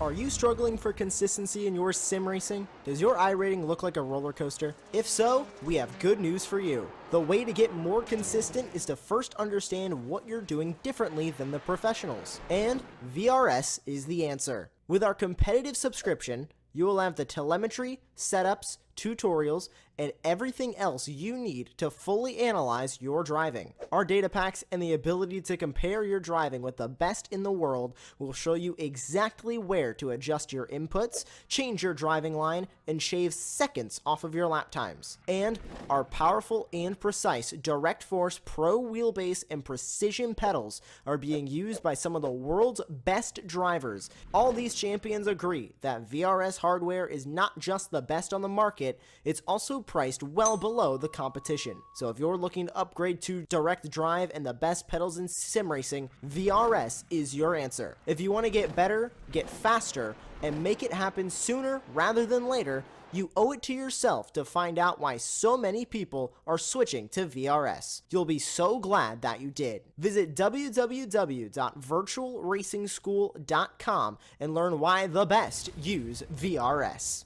Are you struggling for consistency in your sim racing? Does your iRating look like a roller coaster? If so, we have good news for you. The way to get more consistent is to first understand what you're doing differently than the professionals. And VRS is the answer. With our competitive subscription, you will have the telemetry, setups, tutorials, and everything else you need to fully analyze your driving. Our data packs and the ability to compare your driving with the best in the world will show you exactly where to adjust your inputs, change your driving line, and shave seconds off of your lap times. And our powerful and precise Direct Force Pro wheelbase and precision pedals are being used by some of the world's best drivers. All these champions agree that VRS hardware is not just the best on the market, it's also priced well below the competition. So if you're looking to upgrade to direct drive and the best pedals in sim racing, VRS is your answer. If you want to get better, get faster, and make it happen sooner rather than later, you owe it to yourself to find out why so many people are switching to VRS. You'll be so glad that you did. Visit www.virtualracingschool.com and learn why the best use VRS.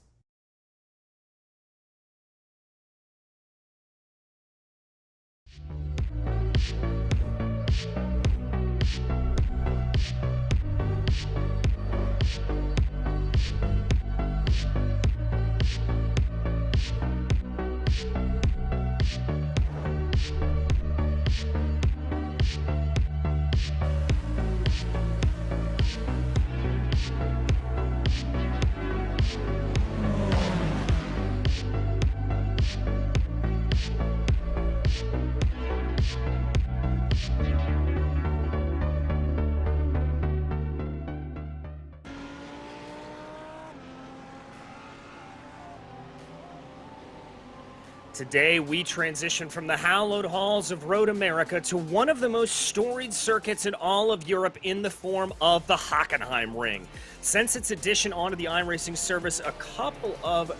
Today, we transition from the hallowed halls of Road America to one of the most storied circuits in all of Europe in the form of the Hockenheim Ring. Since its addition onto the iRacing service a couple of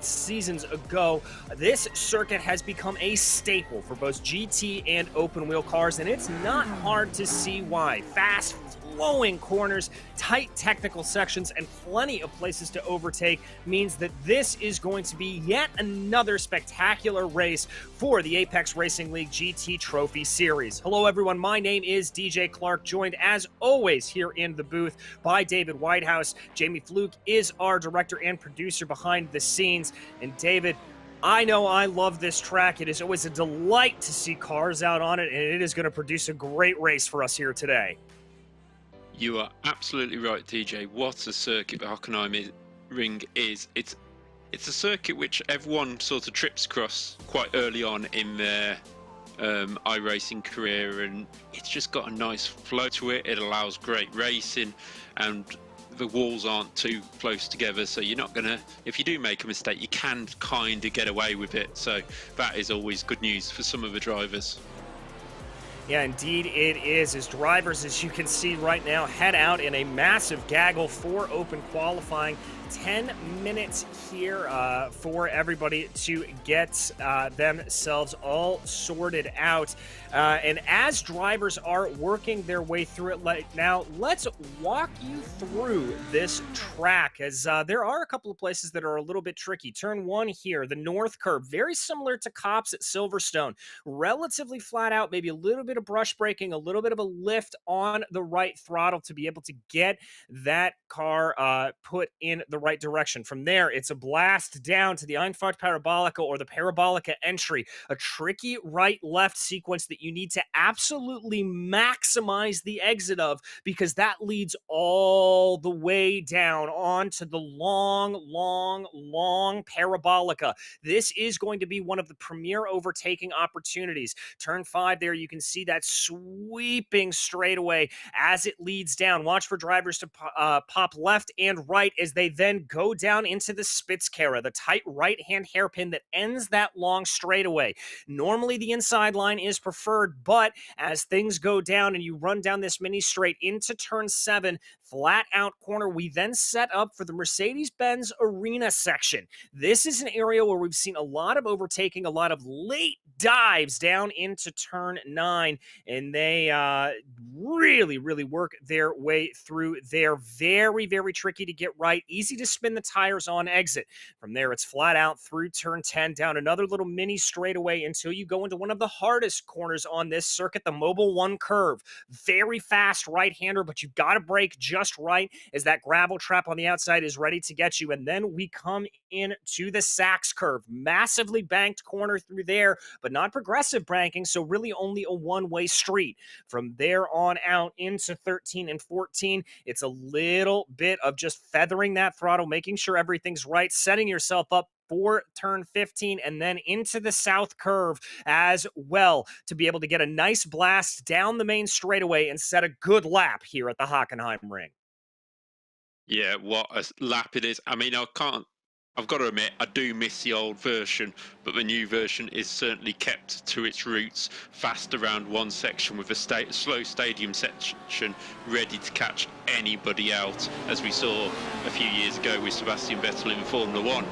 seasons ago, this circuit has become a staple for both GT and open-wheel cars, and it's not hard to see why. Fast, flowing corners, tight technical sections, and plenty of places to overtake means that this is going to be yet another spectacular race for the Apex Racing League GT Trophy Series. Hello everyone, my name is DJ Clark, joined as always here in the booth by David Whitehouse. Jamie Fluke is our director and producer behind the scenes. And David, I know I love this track. It is always a delight to see cars out on it, and it is going to produce a great race for us here today. You are absolutely right, DJ. What a circuit the Hockenheim ring is. It's a circuit which everyone sort of trips across quite early on in their iRacing career, and it's just got a nice flow to it. It allows great racing, and the walls aren't too close together, so you're not gonna, if you do make a mistake, you can kind of get away with it. So that is always good news for some of the drivers. Yeah, indeed it is. As drivers, as you can see right now, head out in a massive gaggle for open qualifying. 10 minutes here for everybody to get themselves all sorted out. And as drivers are working their way through it now, let's walk you through this track, as there are a couple of places that are a little bit tricky. Turn 1 here, the north curve, very similar to Cops at Silverstone. Relatively flat out, maybe a little bit of brush braking, a little bit of a lift on the right throttle to be able to get that car put in the right direction. From there, it's a blast down to the Einfahrt Parabolica, or the Parabolica entry, a tricky right-left sequence that you need to absolutely maximize the exit of, because that leads all the way down onto the long Parabolica. This is going to be one of the premier overtaking opportunities. Turn 5 there, you can see that sweeping straightaway as it leads down. Watch for drivers to pop left and right as they then go down into the Spitzkehre, the tight right-hand hairpin that ends that long straightaway. Normally the inside line is preferred, but as things go down and you run down this mini straight into turn 7, flat out corner, we then set up for the Mercedes-Benz arena section. This is an area where we've seen a lot of overtaking, a lot of late dives down into turn 9, and they really work their way through there. Very tricky to get right, easy to spin the tires on exit. From there, it's flat out through turn 10, down another little mini straightaway until you go into one of the hardest corners on this circuit, the Mobile 1 curve. Very fast right-hander, but you've got to brake just right as that gravel trap on the outside is ready to get you. And then we come in to the Sachs curve. Massively banked corner through there, but not progressive banking, so really only a one-way street. From there on out into 13 and 14, it's a little bit of just feathering that throttle, making sure everything's right, setting yourself up for turn 15, and then into the south curve as well to be able to get a nice blast down the main straightaway and set a good lap here at the Hockenheim ring. Yeah, what a lap it is. I mean, I've got to admit, I do miss the old version, but the new version is certainly kept to its roots, fast around one section with a slow stadium section ready to catch anybody out, as we saw a few years ago with Sebastian Vettel in Formula 1.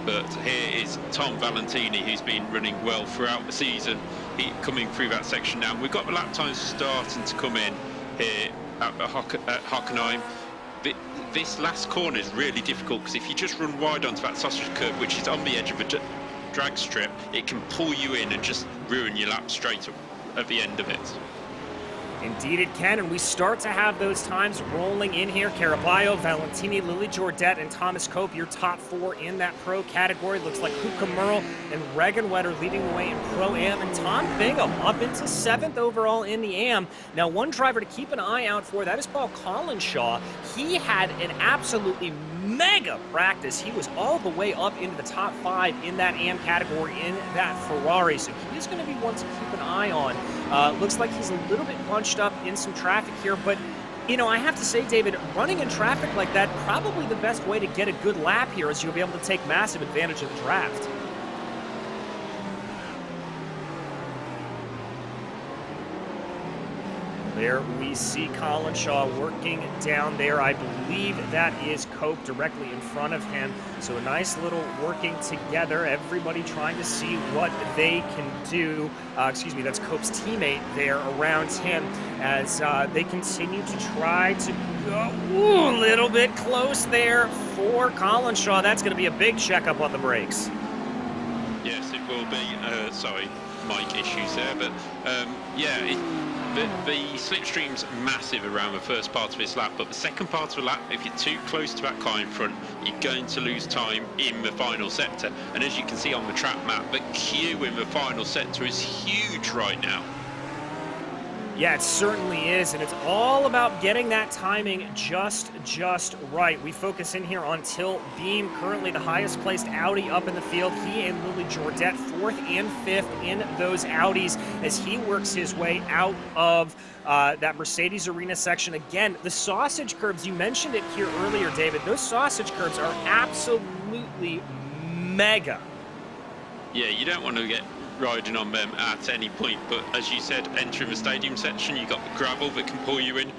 But here is Tom Valentini, who's been running well throughout the season, coming through that section now. We've got the lap times starting to come in here at Hockenheim. This last corner is really difficult, because if you just run wide onto that sausage curve, which is on the edge of a drag strip, it can pull you in and just ruin your lap straight at the end of it. Indeed it can, and we start to have those times rolling in here. Caraballo, Valentini, Lily Jordet, and Thomas Cope, your top 4 in that pro category. Looks like Huka Merle and Regenwetter leading the way in Pro-Am, and Tom Bingham up into 7th overall in the AM. Now, one driver to keep an eye out for, that is Paul Collinshaw. He had an absolutely mega practice. He was all the way up into the top 5 in that AM category in that Ferrari, so he is going to be one to keep an eye on. Looks like he's a little bit bunched up in some traffic here, but you know, I have to say, David, running in traffic like that, probably the best way to get a good lap here, is you'll be able to take massive advantage of the draft. There we see Collinshaw working down there. I believe that is Cope directly in front of him. So a nice little working together. Everybody trying to see what they can do. Excuse me, that's Cope's teammate there around him as they continue to try to go a little bit close there for Collinshaw. That's going to be a big checkup on the brakes. Yes, it will be. Sorry, mic issues there, but yeah, the slipstream's massive around the first part of this lap, but the second part of the lap, if you're too close to that car in front, you're going to lose time in the final sector. And as you can see on the track map, the queue in the final sector is huge right now. Yeah, it certainly is, and it's all about getting that timing just right. We focus in here on Till Beam, currently the highest placed Audi up in the field. He and Lily Jordet, 4th and 5th in those Audis as he works his way out of that Mercedes Arena section. Again, the sausage curves, you mentioned it here earlier, David. Those sausage curves are absolutely mega. Yeah, you don't want to get riding on them at any point, but as you said, entering the stadium section, you got the gravel that can pull you in.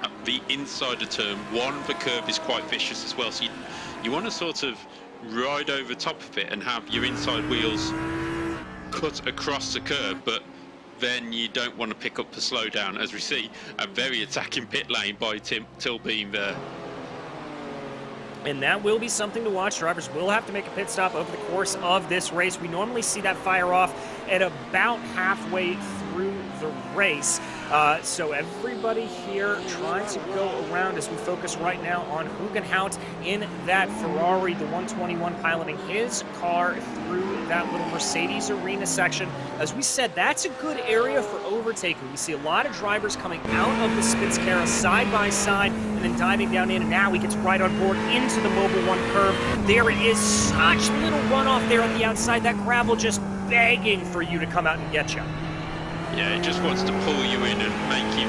At the inside of turn 1, the curb is quite vicious as well, so you want to sort of ride over top of it and have your inside wheels cut across the curb, but then you don't want to pick up the slowdown, as we see a very attacking pit lane by Till Beam there. And that will be something to watch. Drivers will have to make a pit stop over the course of this race. We normally see that fire off at about halfway through the race. So everybody here trying to go around as we focus right now on Hockenheim in that Ferrari, the 121 piloting his car through that little Mercedes Arena section. As we said, that's a good area for overtaking. We see a lot of drivers coming out of the Spitzkara side by side and then diving down in, and now he gets right on board into the Mobile 1 curve. There it is, such little runoff there on the outside. That gravel just begging for you to come out and get you. Yeah, it just wants to pull you in and make you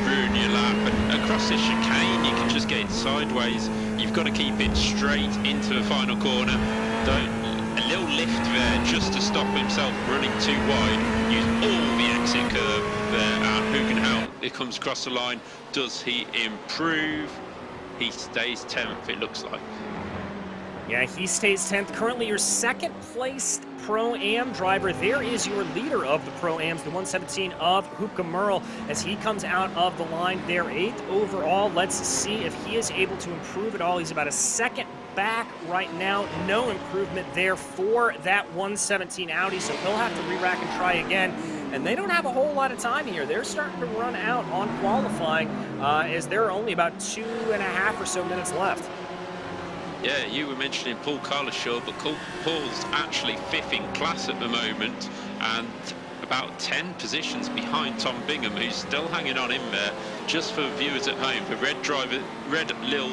ruin your lap. And across this chicane, you can just get it sideways. You've got to keep it straight into the final corner. A little lift there just to stop himself running too wide. Use all the exit curve there at Hockenheim. It comes across the line. Does he improve? He stays 10th, it looks like. Yeah, he stays 10th. Currently your second placed Pro-Am driver. There is your leader of the Pro-Ams, the 117 of Hoopka Merle, as he comes out of the line there, 8th overall. Let's see if he is able to improve at all. He's about a second back right now. No improvement there for that 117 Audi, so he'll have to re-rack and try again. And they don't have a whole lot of time here. They're starting to run out on qualifying as there are only about 2.5 or so minutes left. Yeah, you were mentioning Paul Collinshaw, but Paul's actually 5th in class at the moment and about 10 positions behind Tom Bingham, who's still hanging on in there. Just for viewers at home, the red little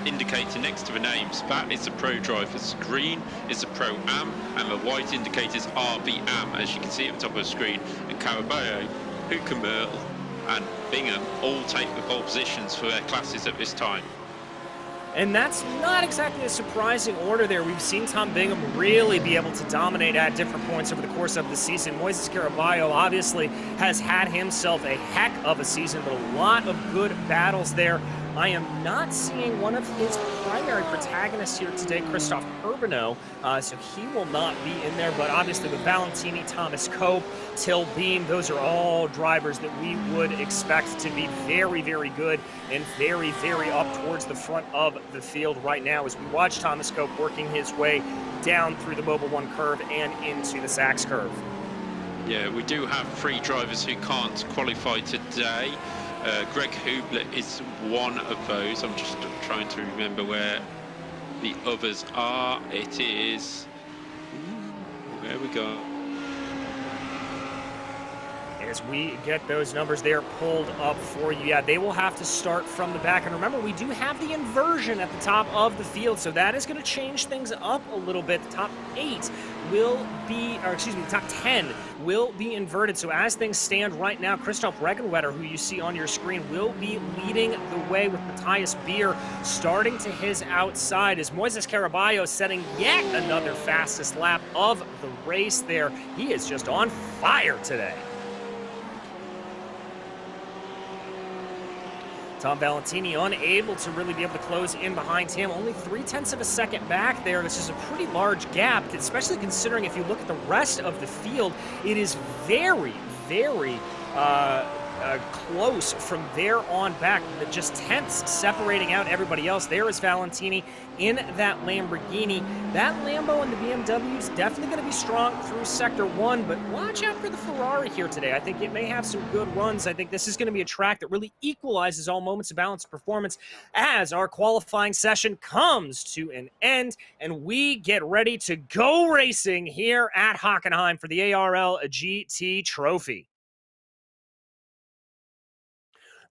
indicator next to the names, that is the pro drivers. Green is the Pro-Am, and the white indicators are the Am, as you can see at the top of the screen. And Caraballo, Hockenheim and Bingham all take the pole positions for their classes at this time. And that's not exactly a surprising order there. We've seen Tom Bingham really be able to dominate at different points over the course of the season. Moises Caraballo obviously has had himself a heck of a season, but a lot of good battles there. I am not seeing one of his primary protagonists here today, Christophe Herbino, so he will not be in there, but obviously with Valentini, Thomas Cope, Till Beam, those are all drivers that we would expect to be very, very good and very, very up towards the front of the field right now as we watch Thomas Cope working his way down through the Mobile 1 curve and into the Sachs curve. Yeah, we do have 3 drivers who can't qualify today. Greg Hubler is one of those. I'm just trying to remember where the others are. It is... There we go. As we get those numbers there pulled up for you, yeah, they will have to start from the back. And remember, we do have the inversion at the top of the field, so that is going to change things up a little bit. The top 8 will be, or excuse me, the top 10 will be inverted. So as things stand right now, Christoph Regenwetter, who you see on your screen, will be leading the way with Matthias Beer starting to his outside as Moises Caraballo setting yet another fastest lap of the race there. He is just on fire today. Tom Valentini unable to really be able to close in behind him. Only 0.3 of a second back there. This is a pretty large gap, especially considering if you look at the rest of the field, it is very, very close from there on back. Just tenths separating out everybody else. There is Valentini in that Lamborghini. That Lambo and the BMW is definitely going to be strong through Sector 1, but watch out for the Ferrari here today. I think it may have some good runs. I think this is going to be a track that really equalizes all moments of balanced performance as our qualifying session comes to an end, and we get ready to go racing here at Hockenheim for the ARL GT Trophy.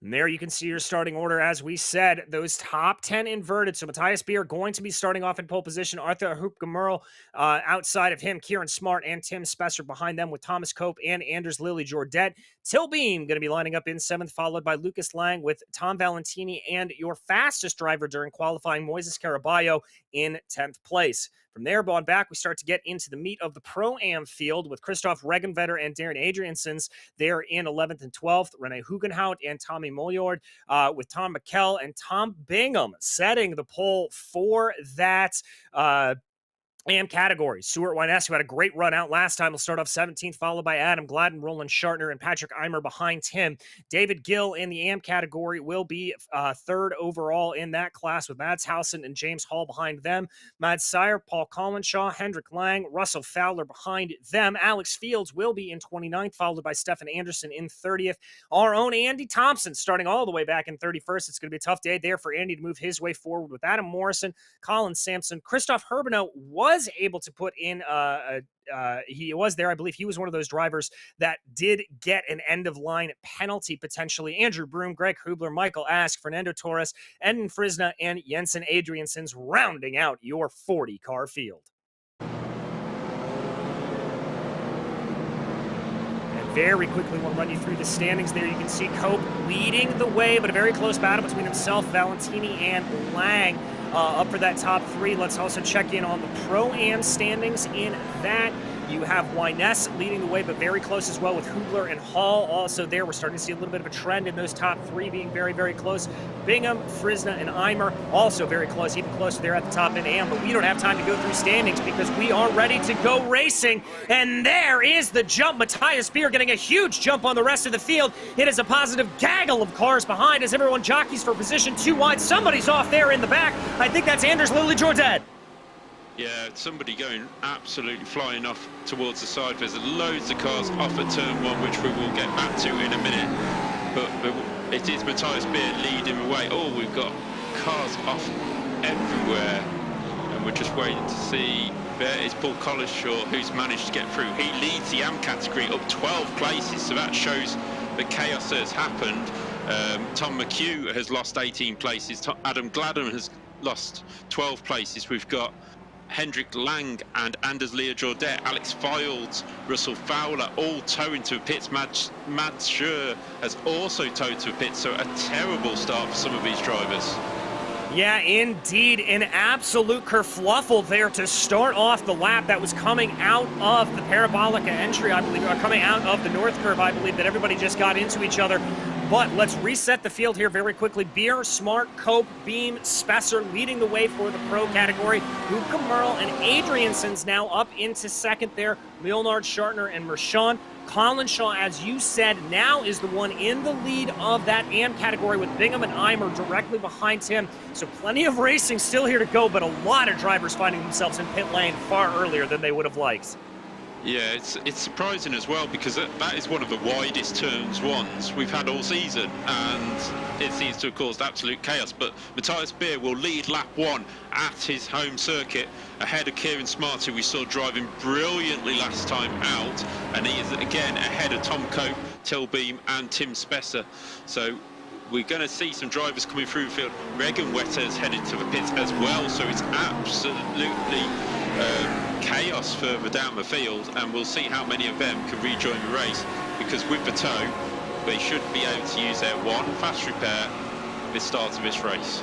And there you can see your starting order. As we said, those top 10 inverted. So Matthias Beer going to be starting off in pole position. Arthur Hupgemerl outside of him. Kieran Smart and Tim Spesser behind them with Thomas Cope and Anders Lilly Jordet. Till Beam going to be lining up in 7th, followed by Lucas Lang with Tom Valentini and your fastest driver during qualifying, Moises Caraballo, in 10th place. From there on back, we start to get into the meat of the Pro-Am field with Christoph Regenvetter and Darren Adriansons there in 11th and 12th. Rene Hugenhout and Tommy Moljord with Tom McKell and Tom Bingham setting the pole for that AM category. Stuart Winnette, who had a great run out last time, will start off 17th, followed by Adam Gladden, Roland Schartner, and Patrick Eimer behind him. David Gill in the AM category will be 3rd overall in that class, with Mads Hausen and James Hall behind them. Mads Sire, Paul Collinshaw, Hendrik Lang, Russell Fowler behind them. Alex Fields will be in 29th, followed by Stefan Anderson in 30th. Our own Andy Thompson starting all the way back in 31st. It's going to be a tough day there for Andy to move his way forward with Adam Morrison, Colin Sampson. Christoph Herbino was able to put in he was there. I believe he was one of those drivers that did get an end-of-line penalty, potentially. Andrew Broom, Greg Hubler, Michael Ask, Fernando Torres, Eden Frisna, and Jensen Adriansons rounding out your 40-car field. Very quickly, we'll run you through the standings there. You can see Cope leading the way, but a very close battle between himself, Valentini, and Lang up for that top 3. Let's also check in on the Pro-Am standings in that. You have Winnette leading the way, but very close as well with Hubler and Hall also there. We're starting to see a little bit of a trend in those top 3 being very, very close. Bingham, Frisna, and Eimer also very close, even closer there at the top in AM. But we don't have time to go through standings because we are ready to go racing. And there is the jump. Matthias Beer getting a huge jump on the rest of the field. It is a positive gaggle of cars behind as everyone jockeys for position 2 wide. Somebody's off there in the back. I think that's Anders Lilly Jordet. Yeah, somebody going absolutely flying off towards the side. There's loads of cars off at turn 1, which we will get back to in a minute. But it is Matthias Beer leading the way. Oh, we've got cars off everywhere. And we're just waiting to see. There is Paul Collinshaw, who's managed to get through. He leads the AM category up 12 places, so that shows the chaos that has happened. Tom McHugh has lost 18 places. Adam Gladden has lost 12 places. We've got Hendrik Lang and Anders Lilly Jordet, Alex Fields, Russell Fowler all towing to the pits. Mads Schur has also towed to the pits, so a terrible start for some of these drivers. Yeah, indeed, an absolute kerfluffle there to start off the lap. That was coming out of the Parabolica entry, I believe, or coming out of the North Curve, I believe, that everybody just got into each other. But let's reset the field here very quickly. Beer, Smart, Cope, Beam, Spesser leading the way for the Pro category. Hupgemerl and Adriansons now up into 2nd there. Leonard, Schartner, and Mershon. Collinshaw, as you said, now is the one in the lead of that AM category with Bingham and Eimer directly behind him. So plenty of racing still here to go, but a lot of drivers finding themselves in pit lane far earlier than they would have liked. Yeah, it's surprising as well because that is one of the widest turns 1s we've had all season, and it seems to have caused absolute chaos. But Matthias Beer will lead lap 1 at his home circuit ahead of Kieran Smart, who we saw driving brilliantly last time out, and he is again ahead of Tom Cope, Till Beam, and Tim Spesser. So we're going to see some drivers coming through the field. Regenwetter's headed to the pits as well, so it's absolutely chaos further down the field, and we'll see how many of them can rejoin the race, because with the tow they should be able to use their 1 fast repair at the start of this race.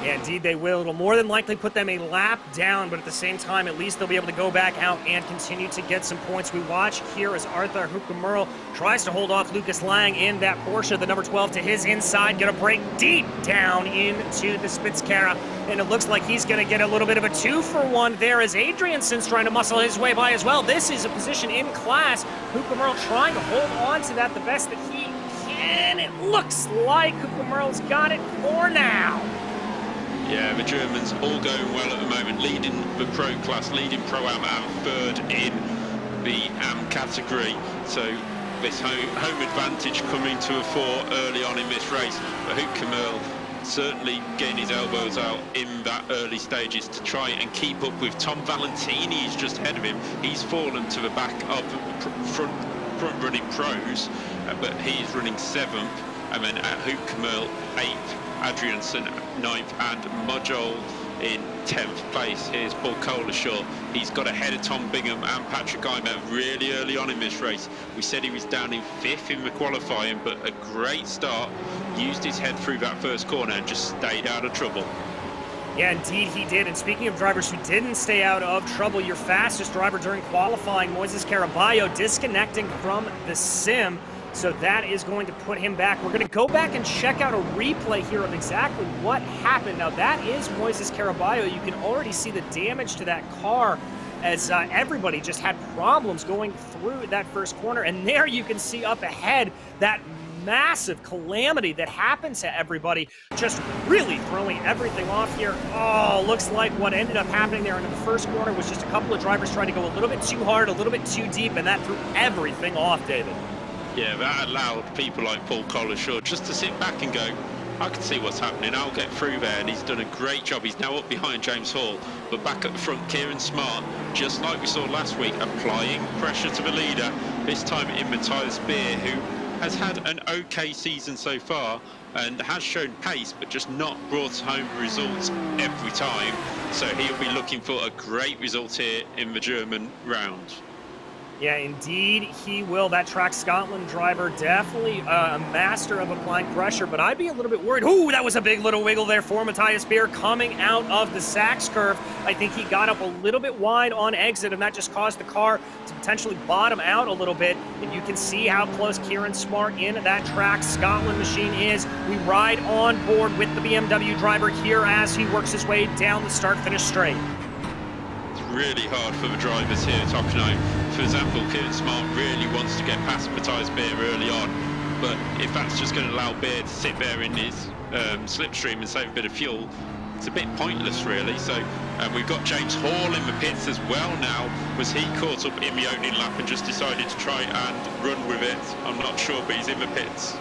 Yeah, indeed they will. It'll more than likely put them a lap down, but at the same time, at least they'll be able to go back out and continue to get some points. We watch here as Arthur Hockenheim tries to hold off Lucas Lang in that Porsche, the number 12 to his inside, gonna break deep down into the Spitzkehre, and it looks like he's gonna get a little bit of a 2-for-1 there as Adrianson's trying to muscle his way by as well. This is a position in class. Hockenheim trying to hold on to that the best that he can. It looks like Hockenheim's got it for now. Yeah, the Germans all going well at the moment, leading the Pro class, leading Pro-Am and third in the AM category. So this home advantage coming to a fore early on in this race. But Hockenheim certainly getting his elbows out in that early stages to try and keep up with Tom Valentini. He's just ahead of him. He's fallen to the back of the front running pros, but he's running 7th. And then at Hockenheim, 8th. Adrianson 9th and Mujol in 10th place. Here's Paul Collinshaw. He's got ahead of Tom Bingham and Patrick Eimer really early on in this race. We said he was down in 5th in the qualifying, but a great start. Used his head through that first corner and just stayed out of trouble. Yeah, indeed he did. And speaking of drivers who didn't stay out of trouble, your fastest driver during qualifying, Moises Caraballo, disconnecting from the sim. So that is going to put him back. We're going to go back and check out a replay here of exactly what happened. Now, that is Moises Caraballo. You can already see the damage to that car as everybody just had problems going through that first corner. And there you can see up ahead that massive calamity that happened to everybody, just really throwing everything off here. Oh, looks like what ended up happening there into the first corner was just a couple of drivers trying to go a little bit too hard, a little bit too deep, and that threw everything off, David. Yeah, that allowed people like Paul Collinshaw just to sit back and go, I can see what's happening, I'll get through there, and he's done a great job. He's now up behind James Hall, but back at the front, Kieran Smart, just like we saw last week, applying pressure to the leader, this time in Matthias Beer, who has had an okay season so far and has shown pace, but just not brought home results every time. So he'll be looking for a great result here in the German round. Yeah, indeed he will. That Track Scotland driver definitely a master of applying pressure, but I'd be a little bit worried. Ooh, that was a big little wiggle there for Matthias Beer coming out of the Sachs curve. I think he got up a little bit wide on exit, and that just caused the car to potentially bottom out a little bit. And you can see how close Kieran Smart in that Track Scotland machine is. We ride on board with the BMW driver here as he works his way down the start-finish straight. Really hard for the drivers here at Hockenheim. For example, Kieran Smart really wants to get past Matthias Beer early on, but if that's just going to allow Beer to sit there in his slipstream and save a bit of fuel, it's a bit pointless really. So we've got James Hall in the pits as well now. Was he caught up in the opening lap and just decided to try and run with it? I'm not sure, but he's in the pits.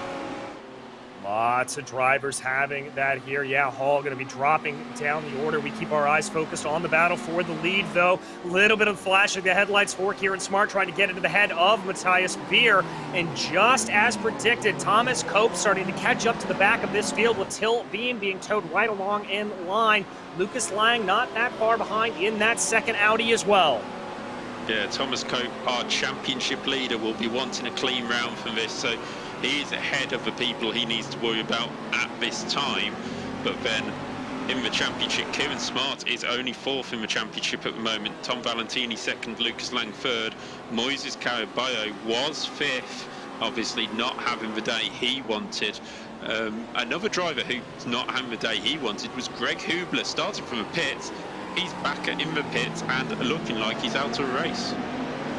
Lots of drivers having that here. Yeah, Hall going to be dropping down the order. We keep our eyes focused on the battle for the lead, though. A little bit of flashing the headlights for Kieran Smart, trying to get into the head of Matthias Beer. And just as predicted, Thomas Cope starting to catch up to the back of this field with Till Beam being towed right along in line. Lucas Lang not that far behind in that second Audi as well. Yeah, Thomas Cope, our championship leader, will be wanting a clean round from this. So he is ahead of the people he needs to worry about at this time. But then in the championship, Kieran Smart is only 4th in the championship at the moment. Tom Valentini 2nd, Lucas Lang 3rd. Moises Caraballo was 5th, obviously not having the day he wanted. Another driver who's not having the day he wanted was Greg Hubler, starting from the pits. He's back in the pits and looking like he's out of the race.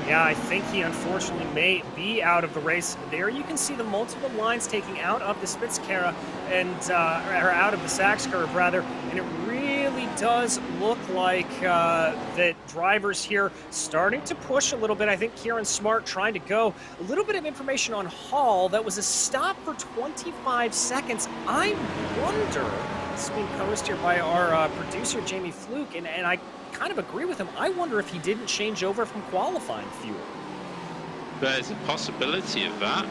Yeah, I think he unfortunately may be out of the race. There you can see the multiple lines taking out of the Spitzkehre and or out of the Sachs curve rather, and it really does look like that drivers here starting to push a little bit. I think Kieran Smart trying to go. A little bit of information on Hall. That was a stop for 25 seconds. I wonder, this is being posted here by our producer Jamie Fluke, and I kind of agree with him. I wonder if he didn't change over from qualifying fuel. There's a possibility of that.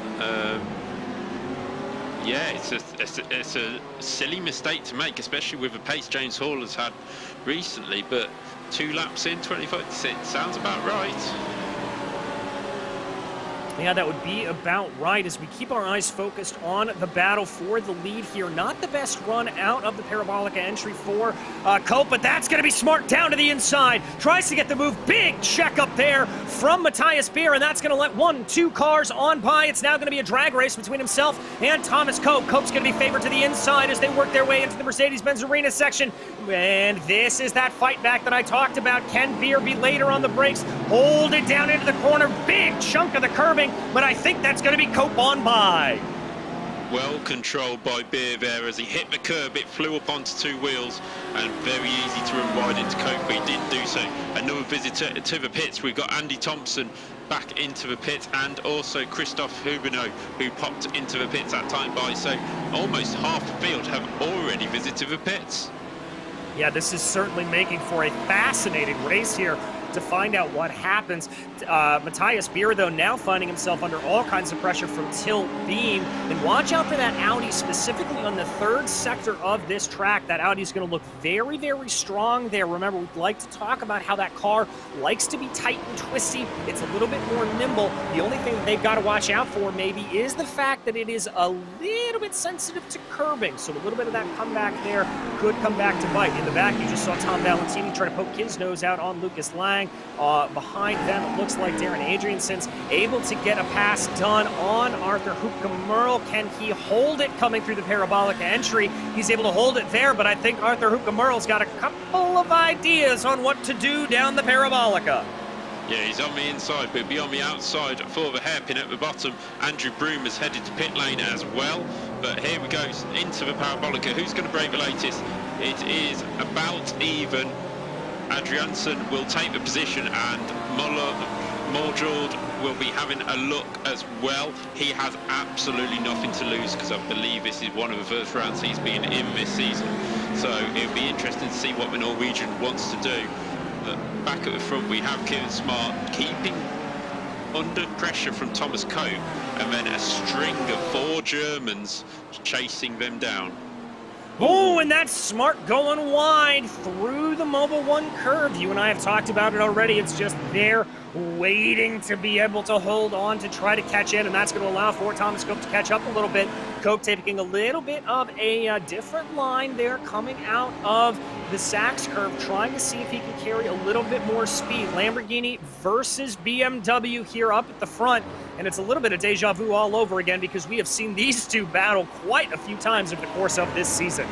Yeah, it's a silly mistake to make, especially with the pace James Hall has had recently. But 2 laps in, 25 sounds about right. Yeah, that would be about right as we keep our eyes focused on the battle for the lead here. Not the best run out of the Parabolica entry for Cope, but that's going to be smart down to the inside. Tries to get the move. Big check up there from Matthias Beer, and that's going to let 1-2 cars on by. It's now going to be a drag race between himself and Thomas Cope. Cope's going to be favored to the inside as they work their way into the Mercedes-Benz Arena section. And this is that fight back that I talked about. Can Beer be later on the brakes? Hold it down into the corner. Big chunk of the curbing. But I think that's going to be Cope on by. Well controlled by Beer there as he hit the curb. It flew up onto two wheels and very easy to run wide into Cope, but he didn't do so. Another visitor to the pits. We've got Andy Thompson back into the pits and also Christophe Huguenot, who popped into the pits that time by. So almost half the field have already visited the pits. Yeah, this is certainly making for a fascinating race here to find out what happens. Matthias Beer, though, now finding himself under all kinds of pressure from Till Beam. And watch out for that Audi, specifically on the third sector of this track. That Audi is going to look very, very strong there. Remember, we'd like to talk about how that car likes to be tight and twisty. It's a little bit more nimble. The only thing that they've got to watch out for, maybe, is the fact that it is a little bit sensitive to curbing. So a little bit of that comeback there could come back to bite. In the back, you just saw Tom Valentini try to poke his nose out on Lucas Lang. Behind them, it looks like Darren Adrianson's able to get a pass done on Arthur Hupke-Merle. Can he hold it coming through the Parabolica entry? He's able to hold it there, but I think Arthur Hupke-Merle's got a couple of ideas on what to do down the Parabolica. Yeah, he's on the inside, but he'll be on the outside for the hairpin at the bottom. Andrew Broom has headed to pit lane as well. But here we go into the Parabolica. Who's going to break the latest? It is about even. Adrianson will take the position and Morjord will be having a look as well. He has absolutely nothing to lose because I believe this is one of the first rounds he's been in this season. So it'll be interesting to see what the Norwegian wants to do. Back at the front we have Kieran Smart keeping under pressure from Thomas Cope, and then a string of 4 Germans chasing them down. Oh, and that's Smart going wide through the Mobil 1 curve. You and I have talked about it already. It's just there waiting to be able to hold on to try to catch in, and that's going to allow for Thomas Cope to catch up a little bit. Cope taking a little bit of a different line there coming out of the Sachs curve, trying to see if he can carry a little bit more speed. Lamborghini versus BMW here up at the front, and it's a little bit of deja vu all over again because we have seen these two battle quite a few times over the course of this season.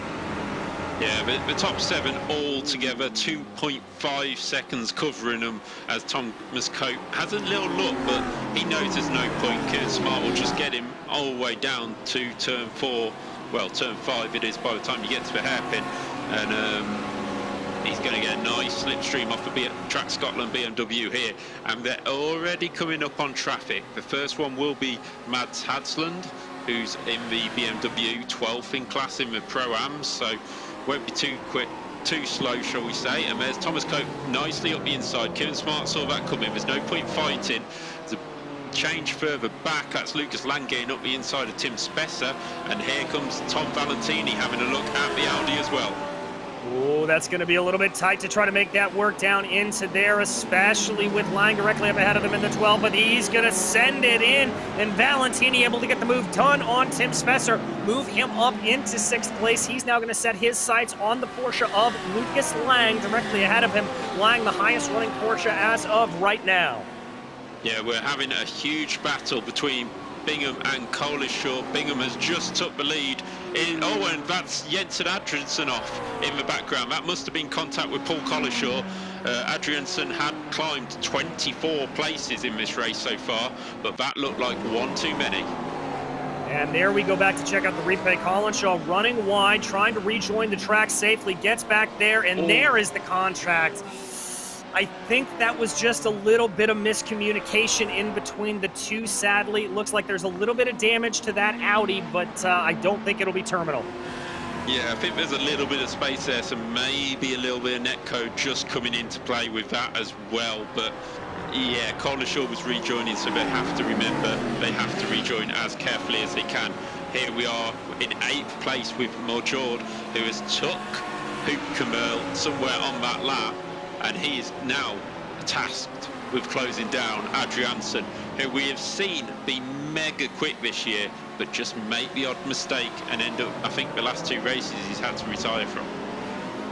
Yeah, the top 7 all together, 2.5 seconds covering them as Thomas Cope has a little look, but he knows there's no point. Kieran Smart will just get him all the way down to turn 4, well, turn 5 it is by the time you get to the hairpin, and he's going to get a nice slipstream off the Track Scotland BMW here, and they're already coming up on traffic. The first one will be Mads Hadsland, who's in the BMW 12th in class in the Pro-Ams, so won't be too quick, too slow, shall we say. And there's Thomas Cope nicely up the inside. Kieran Smart saw that coming. There's no point fighting. There's a change further back. That's Lucas Lang getting up the inside of Tim Spesser. And here comes Tom Valentini having a look at the Audi as well. Oh, that's going to be a little bit tight to try to make that work down into there, especially with Lang directly up ahead of them in the 12, but he's going to send it in, and Valentini able to get the move done on Tim Spesser, move him up into 6th place. He's now going to set his sights on the Porsche of Lucas Lang directly ahead of him. Lang, the highest running Porsche as of right now. Yeah, we're having a huge battle between Bingham and Collinshaw. Bingham has just took the lead. And that's Jensen Adrianson off in the background. That must have been contact with Paul Collinshaw. Adrianson had climbed 24 places in this race so far, but that looked like one too many. And there we go back to check out the replay. Collinshaw running wide, trying to rejoin the track safely, gets back there, and there is the contact. I think that was just a little bit of miscommunication in between the two, sadly. It looks like there's a little bit of damage to that Audi, but I don't think it'll be terminal. Yeah, I think there's a little bit of space there, so maybe a little bit of netcode just coming into play with that as well. But yeah, Collinshaw was rejoining, so they have to remember they have to rejoin as carefully as they can. Here we are in 8th place with Morjord, who has took Hupke-Merle somewhere on that lap. And he is now tasked with closing down Adriansen, who we have seen be mega quick this year, but just make the odd mistake and end up, I think the last 2 races he's had to retire from.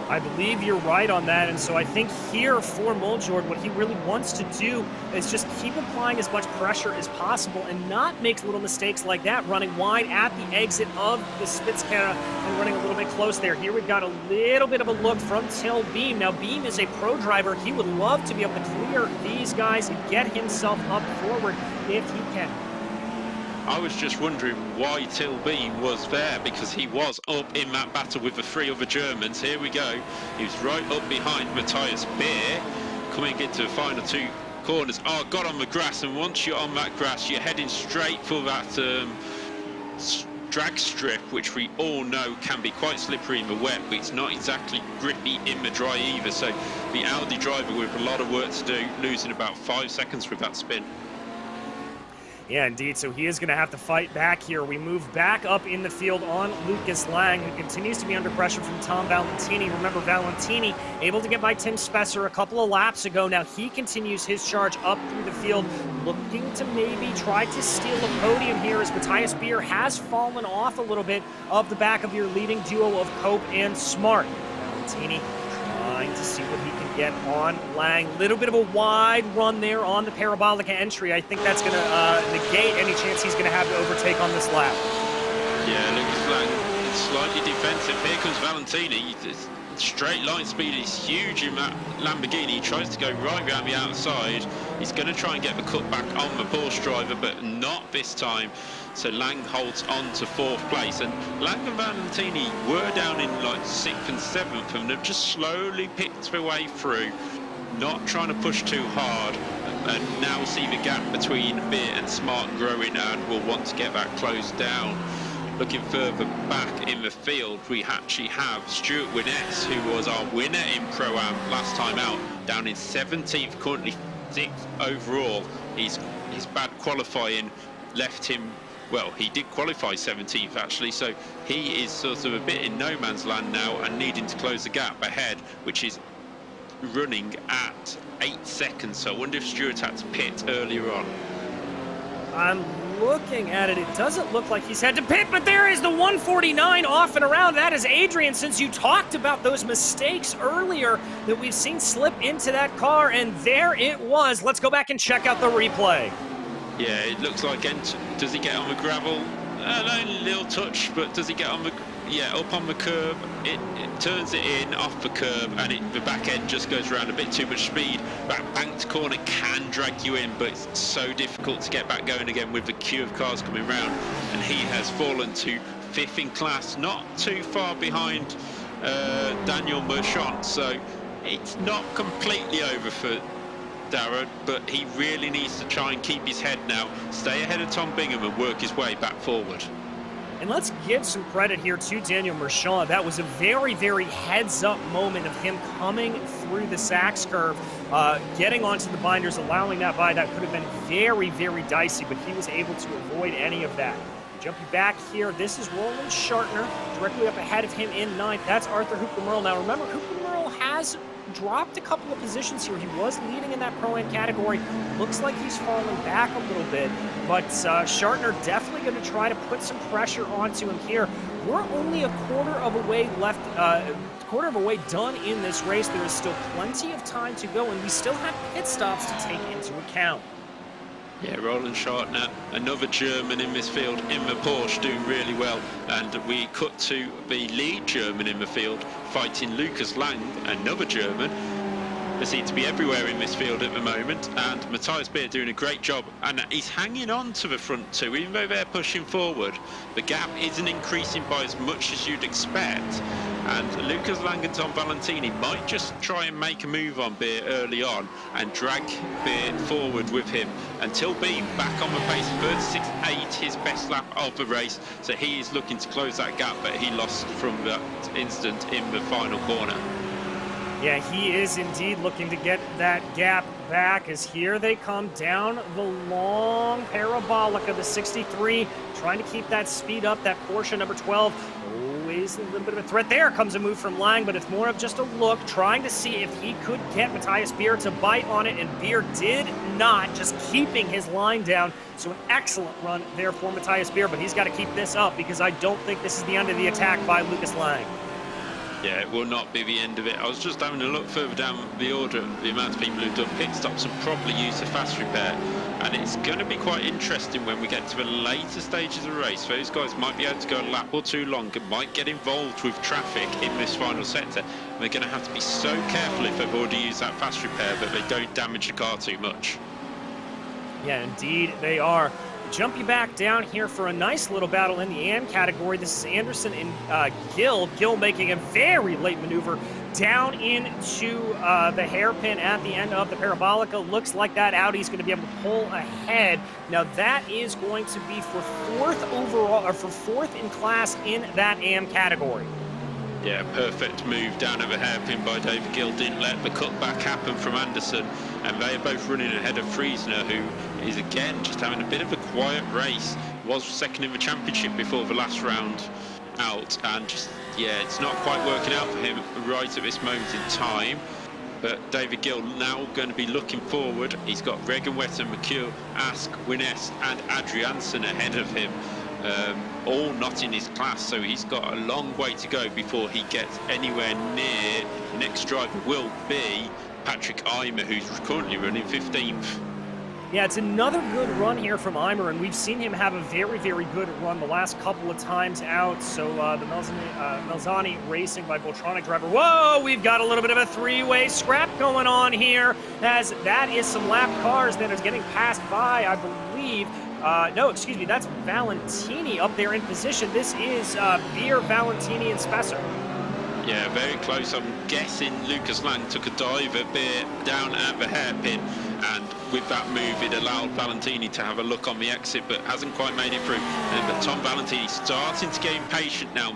I believe you're right on that, and so I think here for Muljord, what he really wants to do is just keep applying as much pressure as possible and not make little mistakes like that, running wide at the exit of the Spitzkehre and running a little bit close there. Here we've got a little bit of a look from Till Beam. Now, Beam is a pro driver. He would love to be able to clear these guys and get himself up forward if he can. I was just wondering why Till Beam was there, because he was up in that battle with the 3 other Germans. Here we go. He was right up behind Matthias Beer, coming into the final 2 corners. Oh, got on the grass, and once you're on that grass, you're heading straight for that drag strip, which we all know can be quite slippery in the wet, but it's not exactly grippy in the dry either. So the Audi driver with a lot of work to do, losing about 5 seconds with that spin. Yeah, indeed. So he is going to have to fight back here. We move back up in the field on Lucas Lang, who continues to be under pressure from Tom Valentini. Remember, Valentini able to get by Tim Spesser a couple of laps ago. Now he continues his charge up through the field, looking to maybe try to steal a podium here as Matthias Beer has fallen off a little bit of the back of your leading duo of Cope and Smart. Valentini trying to see what he can get on Lang. Little bit of a wide run there on the Parabolica entry. I think that's going to negate any chance he's going to have to overtake on this lap. Yeah, Lucas Lang is slightly defensive. Here comes Valentini. Straight line speed is huge in that Lamborghini. He tries to go right around the outside. He's going to try and get the cutback on the Porsche driver, but not this time. So Lang holds on to 4th place, and Lang and Valentini were down in like 6th and 7th, and they've just slowly picked their way through, not trying to push too hard, and now see the gap between Beer and Smart growing, and will want to get that closed down. Looking further back in the field, we actually have Stuart Winnette, who was our winner in Pro-Am last time out, down in 17th, currently 6th overall. His bad qualifying left him, well, he did qualify 17th actually, so he is sort of a bit in no man's land now and needing to close the gap ahead, which is running at 8 seconds. So I wonder if Stuart had to pit earlier on. I'm looking at it. It doesn't look like he's had to pit, but there is the 149 off and around. That is Adrian, since you talked about those mistakes earlier that we've seen slip into that car, and there it was. Let's go back and check out the replay. Yeah, it looks like, does he get on the gravel? A little touch, but does he get on the, yeah, up on the curb? It turns it in off the curb, and the back end just goes around a bit too much speed. That banked corner can drag you in, but it's so difficult to get back going again with the queue of cars coming round. And he has fallen to 5th in class, not too far behind Daniel Merchant. So it's not completely over for Darragh, but he really needs to try and keep his head now, stay ahead of Tom Bingham and work his way back forward. And let's give some credit here to Daniel Merchant. That was a very, very heads-up moment of him coming through the Sachs curve, getting onto the binders, allowing that by. That could have been very, very dicey, but he was able to avoid any of that. Jumping back here, this is Roland Schartner, directly up ahead of him in 9th. That's Arthur Hooper-Merle. Now remember, Hooper-Merle has dropped a couple of positions here. He was leading in that Pro-Am category. Looks like he's falling back a little bit, but Schartner definitely going to try to put some pressure onto him here. We're only a quarter of a way left, quarter of a way done in this race. There is still plenty of time to go, and we still have pit stops to take into account. Yeah, Roland Schartner, another German in this field, in the Porsche, doing really well. And we cut to the lead German in the field, fighting Lucas Lang, another German. They seem to be everywhere in this field at the moment, and Matthias Beer doing a great job, and he's hanging on to the front 2, even though they're pushing forward. The gap isn't increasing by as much as you'd expect, and Lucas Lang and Tom Valentini might just try and make a move on Beer early on and drag Beer forward with him until Beer back on the pace. 36.8, his best lap of the race, so he is looking to close that gap, but he lost from that instant in the final corner. Yeah, he is indeed looking to get that gap back, as here they come down the long Parabolica, the 63, trying to keep that speed up. That Porsche number 12 always is a little bit of a threat. There comes a move from Lang, but it's more of just a look, trying to see if he could get Matthias Beer to bite on it, and Beer did not, just keeping his line down. So an excellent run there for Matthias Beer, but he's got to keep this up because I don't think this is the end of the attack by Lucas Lang. Yeah, it will not be the end of it. I was just having a look further down the order, the amount of people who've done pit stops and probably used a fast repair. And it's going to be quite interesting when we get to the later stages of the race. Those guys might be able to go a lap or two longer, might get involved with traffic in this final sector. And they're going to have to be so careful if they've already used that fast repair that they don't damage the car too much. Yeah, indeed they are. Jump you back down here for a nice little battle in the AM category. This is Anderson and Gill. Gill making a very late maneuver down into the hairpin at the end of the Parabolica. Looks like that Audi's going to be able to pull ahead. Now that is going to be for fourth overall, or for fourth in class in that AM category. Yeah, perfect move down over hairpin by David Gill. Didn't let the cutback happen from Anderson. And they are both running ahead of Friesner, who is again just having a bit of a quiet race. Was second in the championship before the last round out. And just, yeah, it's not quite working out for him right at this moment in time. But David Gill now going to be looking forward. He's got Regan Wetter, McHugh, Ask, Winnette and Adriansen ahead of him. All not in his class, so he's got a long way to go before he gets anywhere near. The next driver will be Patrick Eimer, who's currently running 15th. Yeah, it's another good run here from Eimer, and we've seen him have a very, very good run the last couple of times out. So the Melzani Racing by Voltronic driver. Whoa, we've got a little bit of a three-way scrap going on here, as that is some lap cars that is getting passed by, I believe. No, excuse me, that's Valentini up there in position. This is Beer, Valentini, and Spesser. Yeah, very close. I'm guessing Lucas Lang took a dive a bit down at the hairpin, and with that move it allowed Valentini to have a look on the exit, but hasn't quite made it through. But Tom Valentini starting to get impatient now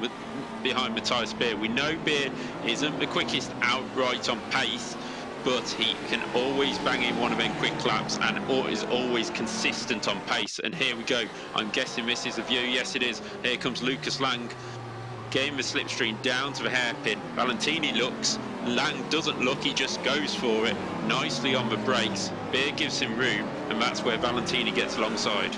behind Matthias Beer. We know Beer isn't the quickest outright on pace, but he can always bang in one of them quick laps and is always consistent on pace. And here we go. I'm guessing this is a view. Yes, it is. Here comes Lucas Lang, getting the slipstream down to the hairpin. Valentini looks. Lang doesn't look. He just goes for it. Nicely on the brakes. Beer gives him room, and that's where Valentini gets alongside.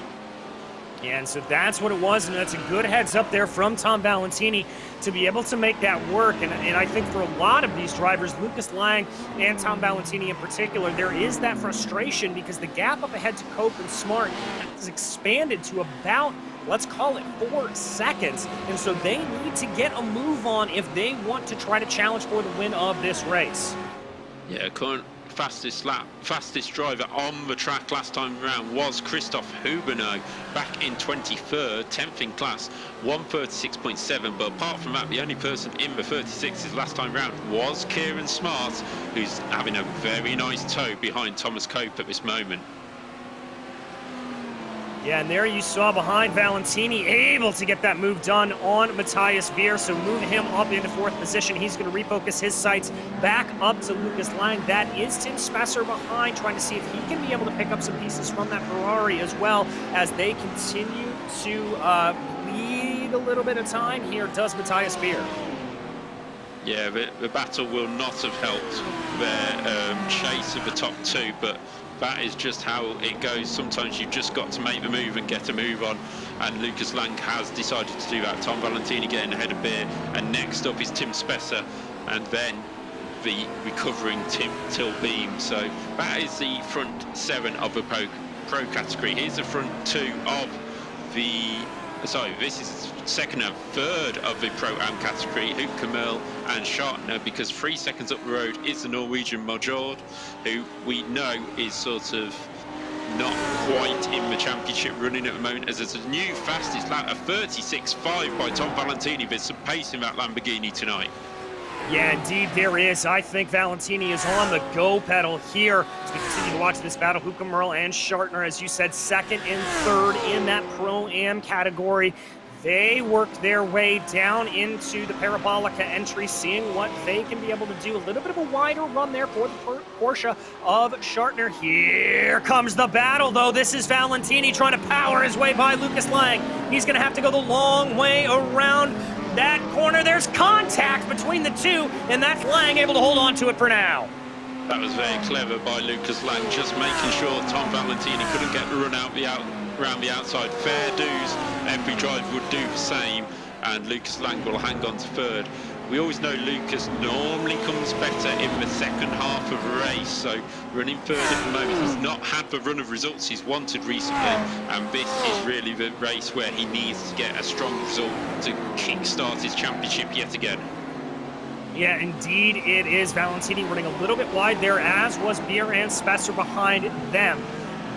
Yeah, and so that's what it was, and that's a good heads up there from Tom Valentini to be able to make that work. And I think for a lot of these drivers, Lucas Lang and Tom Valentini in particular, there is that frustration because the gap up ahead to Cope and Smart has expanded to about, let's call it 4 seconds. And so they need to get a move on if they want to try to challenge for the win of this race. Yeah, current fastest driver on the track last time around was Christoph Huberno back in 23rd, 10th in class, 1:36.7. But apart from that, the only person in the 36s last time round was Kieran Smart, who's having a very nice tow behind Thomas Cope at this moment. Yeah, and there you saw behind Valentini, able to get that move done on Matthias Beer, so move him up into 4th position. He's going to refocus his sights back up to Lucas Lang. That is Tim Spesser behind, trying to see if he can be able to pick up some pieces from that Ferrari as well, as they continue to bleed a little bit of time here, does Matthias Beer. Yeah, the battle will not have helped their chase of the top two, but that is just how it goes. Sometimes you've just got to make the move and get a move on, and Lucas Lang has decided to do that. Tom Valentini getting ahead of Beer, and next up is Tim Spesser, and then the recovering Tim Tilbeam. So that is the front 7 of the pro category. Here's the front 2 of the... Sorry, this is 2nd and 3rd of the Pro-Am category, Hockenheim and Schartner, because 3 seconds up the road is the Norwegian Majord, who we know is sort of not quite in the championship running at the moment, as there's a new fastest lap, a 36.5 by Tom Valentini. There's some pace in that Lamborghini tonight. Yeah, indeed there is. I think Valentini is on the go pedal here as we continue to watch this battle. Hockenheim and Schartner, as you said, 2nd and 3rd in that Pro-Am category. They worked their way down into the Parabolica entry, seeing what they can be able to do. A little bit of a wider run there for the Porsche of Schartner. Here comes the battle, though. This is Valentini trying to power his way by Lucas Lang. He's going to have to go the long way around that corner. There's contact between the two, and that's Lang able to hold on to it for now. That was very clever by Lucas Lang, just making sure Tom Valentini couldn't get run out around the outside. Fair dues, every driver would do the same, and Lucas Lang will hang on to third. We always know Lucas normally comes better in the second half of a race, so running third at the moment, he's not had the run of results he's wanted recently, and this is really the race where he needs to get a strong result to kickstart his championship yet again. Yeah, indeed it is. Valentini running a little bit wide there, as was Beer and Spesser behind them.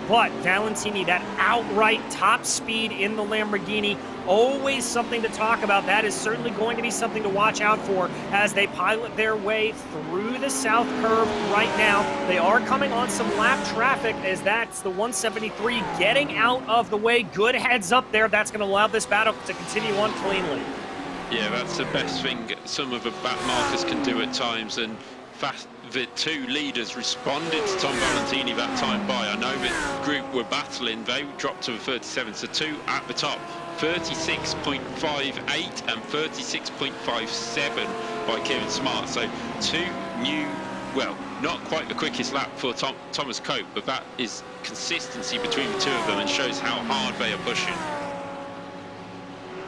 But Valentini, that outright top speed in the Lamborghini, always something to talk about. That is certainly going to be something to watch out for as they pilot their way through the south curve right now. They are coming on some lap traffic, as that's the 173 getting out of the way. Good heads up there. That's going to allow this battle to continue on cleanly. Yeah, that's the best thing some of the back markers can do at times, and the two leaders responded to Tom Valentini that time by. I know the group were battling, they dropped to the 37, so two at the top, 36.58 and 36.57 by Kieran Smart. So two new, well, not quite the quickest lap for Thomas Cope, but that is consistency between the two of them and shows how hard they are pushing.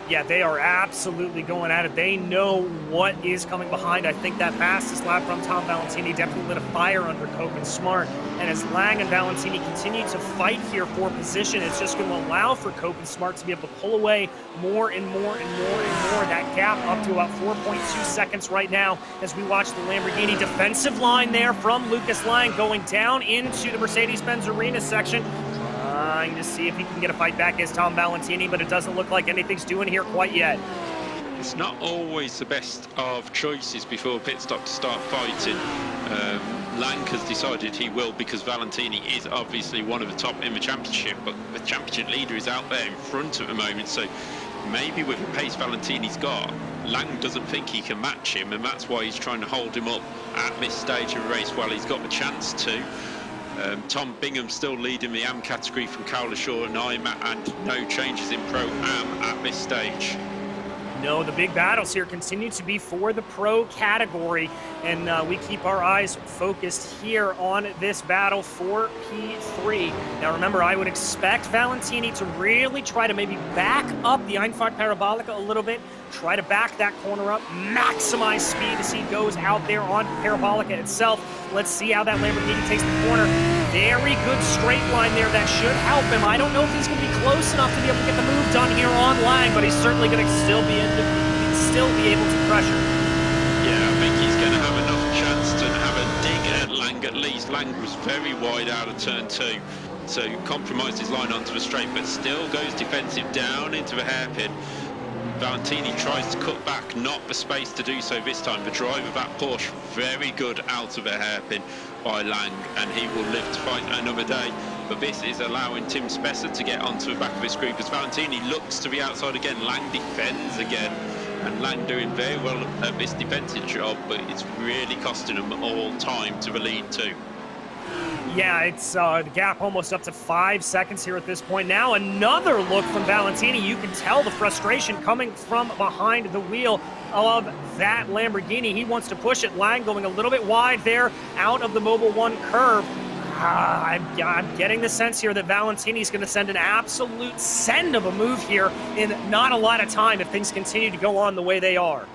Yeah, they are absolutely going at it. They know what is coming behind. I think that fastest lap from Tom Valentini definitely lit a fire under Cope and Smart. And as Lang and Valentini continue to fight here for position, it's just going to allow for Cope and Smart to be able to pull away more and more and more and more. That gap up to about 4.2 seconds right now as we watch the Lamborghini defensive line there from Lucas Lang going down into the Mercedes-Benz Arena section. Trying to see if he can get a fight back as Tom Valentini, but it doesn't look like anything's doing here quite yet. It's not always the best of choices before pit stop to start fighting. Lang has decided he will, because Valentini is obviously one of the top in the championship, but the championship leader is out there in front at the moment, so maybe with the pace Valentini's got, Lang doesn't think he can match him, and that's why he's trying to hold him up at this stage of the race while he's got the chance to. Tom Bingham still leading the AM category from Collinshaw and Eimer, and no changes in Pro Am at this stage. No, the big battles here continue to be for the pro category, and we keep our eyes focused here on this battle for P3. Now remember, I would expect Valentini to really try to maybe back up the Einfahrt Parabolica a little bit, try to back that corner up, maximize speed as he goes out there on Parabolica itself. Let's see how that Lamborghini takes the corner. Very good straight line there. That should help him. I don't know if he's going to be close enough to be able to get the move done here on Lang, but he's certainly going to still be able to pressure. Yeah, I think he's going to have enough chance to have a dig at Lang at least. Lang was very wide out of turn 2, so compromised his line onto the straight, but still goes defensive down into the hairpin. Valentini tries to cut back, not the space to do so this time. The drive of that Porsche, very good out of a hairpin by Lang, and he will live to fight another day. But this is allowing Tim Spesser to get onto the back of this group as Valentini looks to the outside again. Lang defends again, and Lang doing very well at this defensive job, but it's really costing him all time to the lead too. Yeah, it's the gap almost up to 5 seconds here at this point. Now another look from Valentini. You can tell the frustration coming from behind the wheel of that Lamborghini. He wants to push it. Lang going a little bit wide there out of the Mobil 1 curve. I'm getting the sense here that Valentini's going to send an absolute send of a move here in not a lot of time if things continue to go on the way they are.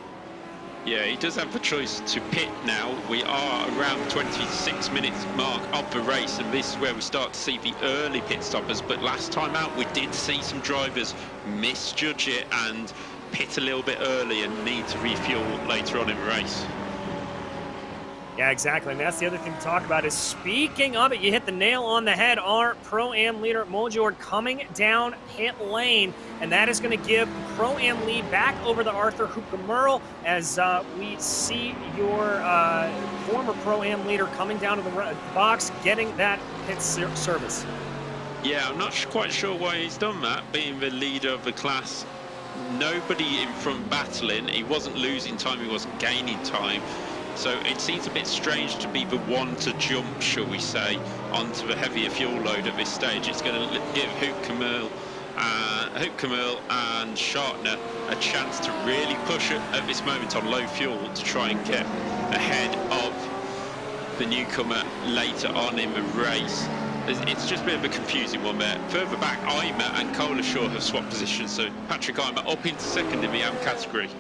Yeah, he does have the choice to pit now. We are around the 26 minutes mark of the race, and this is where we start to see the early pit stoppers. But last time out, we did see some drivers misjudge it and pit a little bit early and need to refuel later on in the race. Yeah, exactly. And that's the other thing to talk about is, speaking of it, you hit the nail on the head. Our Pro-Am leader, Moljord, coming down pit lane. And that is going to give the Pro-Am lead back over to Arthur Hupke-Merle as we see your former Pro-Am leader coming down to the box, getting that pit service. Yeah, I'm not quite sure why he's done that, being the leader of the class. Nobody in front battling. He wasn't losing time, he wasn't gaining time. So it seems a bit strange to be the one to jump, shall we say, onto the heavier fuel load at this stage. It's going to give Hupke-Merle Hockenheim and Schartner a chance to really push it at this moment on low fuel to try and get ahead of the newcomer later on in the race. It's just a bit of a confusing one there. Further back, Eimer and Collinshaw have swapped positions, so Patrick Eimer up into second in the AM category.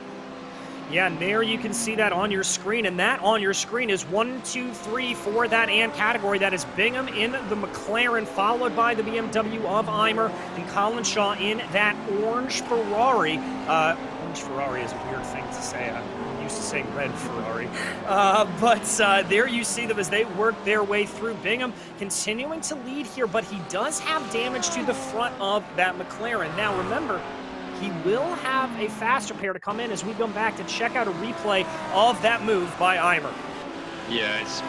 Yeah, and there you can see that on your screen, and that on your screen is 1, 2, 3 for that AND category. That is Bingham in the McLaren, followed by the BMW of Eimer, and Collinshaw in that orange Ferrari. Orange Ferrari is a weird thing to say. I'm used to saying red Ferrari. But there you see them as they work their way through. Bingham continuing to lead here, but he does have damage to the front of that McLaren. Now, remember, he will have a faster pair to come in as we go back to check out a replay of that move by Eimer. Yeah, it's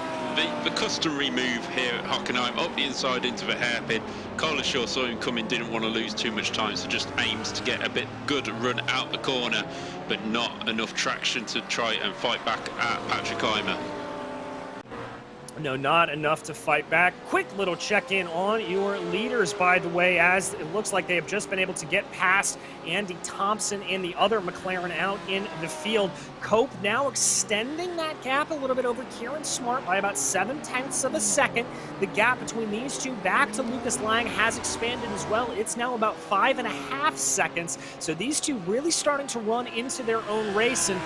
the customary move here at Hockenheim, up the inside into the hairpin. Collinshaw saw him coming, didn't want to lose too much time, so just aims to get a bit good run out the corner, but not enough traction to try and fight back at Patrick Eimer. No, not enough to fight back. Quick little check-in on your leaders, by the way, as it looks like they have just been able to get past Andy Thompson and the other McLaren out in the field. Cope now extending that gap a little bit over Kieran Smart by about 0.7 of a second. The gap between these two back to Lucas Lang has expanded as well. It's now about 5.5 seconds. So these two really starting to run into their own race, and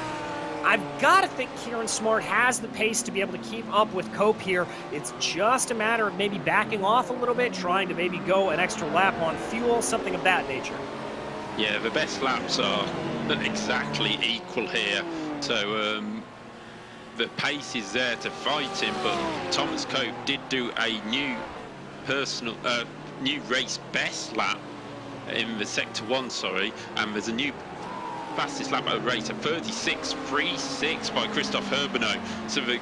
I've got to think Kieran Smart has the pace to be able to keep up with Cope here. It's just a matter of maybe backing off a little bit, trying to maybe go an extra lap on fuel, something of that nature. Yeah, the best laps are not exactly equal here. So the pace is there to fight him, but Thomas Cope did do a new race best lap in the Sector 1, and there's a new fastest lap of the race at 36.36 by Christoph Herbeno. So the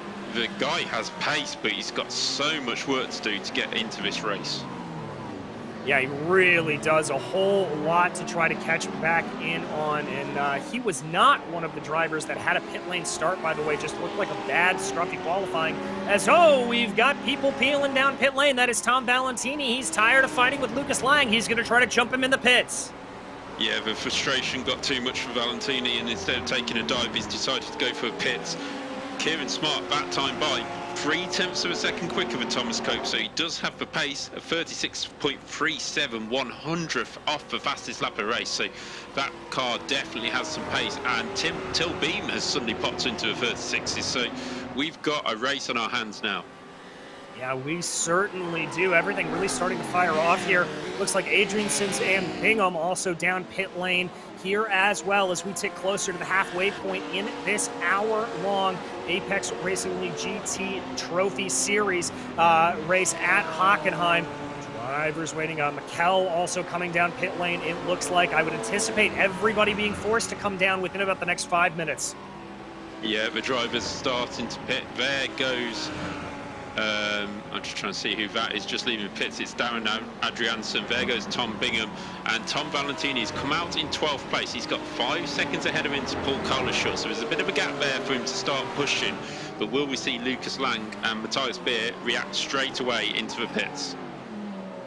guy has pace, but he's got so much work to do to get into this race. Yeah, he really does a whole lot to try to catch back in on, and he was not one of the drivers that had a pit lane start, by the way. Just looked like a bad, scruffy qualifying. As, we've got people peeling down pit lane. That is Tom Valentini. He's tired of fighting with Lucas Lang. He's going to try to jump him in the pits. Yeah, the frustration got too much for Valentini, and instead of taking a dive, he's decided to go for a pits. Kieran Smart that time by 0.3 of a second quicker than Thomas Cope, so he does have the pace of 36.37, 100th off the fastest lap of the race. So that car definitely has some pace, and Till Beam has suddenly popped into the 36s. So we've got a race on our hands now. Yeah, we certainly do. Everything really starting to fire off here. Looks like Adriansons and Bingham also down pit lane here as well as we tick closer to the halfway point in this hour-long Apex Racing League GT Trophy Series race at Hockenheim. Drivers waiting on McKell also coming down pit lane. It looks like I would anticipate everybody being forced to come down within about the next 5 minutes. Yeah, the drivers starting to pit. There goes... I'm just trying to see who that is just leaving the pits. It's Darren Adrianson. There goes Tom Bingham, and Tom Valentini's come out in 12th place. He's got 5 seconds ahead of him to Paul Collinshaw, so there's a bit of a gap there for him to start pushing. But will we see Lucas Lang and Matthias Beer react straight away into the pits?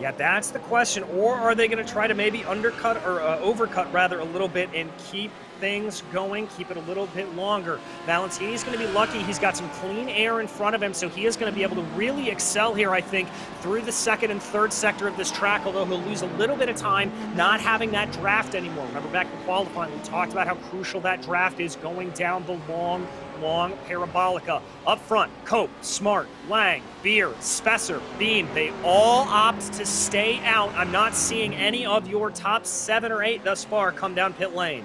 Yeah, that's the question. Or are they going to try to maybe undercut or overcut rather a little bit and keep things going, keep it a little bit longer? Valentini's going to be lucky. He's got some clean air in front of him, so he is going to be able to really excel here, I think, through the second and third sector of this track, although he'll lose a little bit of time not having that draft anymore. Remember back in qualifying, we talked about how crucial that draft is going down the long parabolica. Up front, Cope, Smart, Lang, Beer, Spesser, Beam, they all opt to stay out. I'm not seeing any of your top 7 or 8 thus far come down pit lane.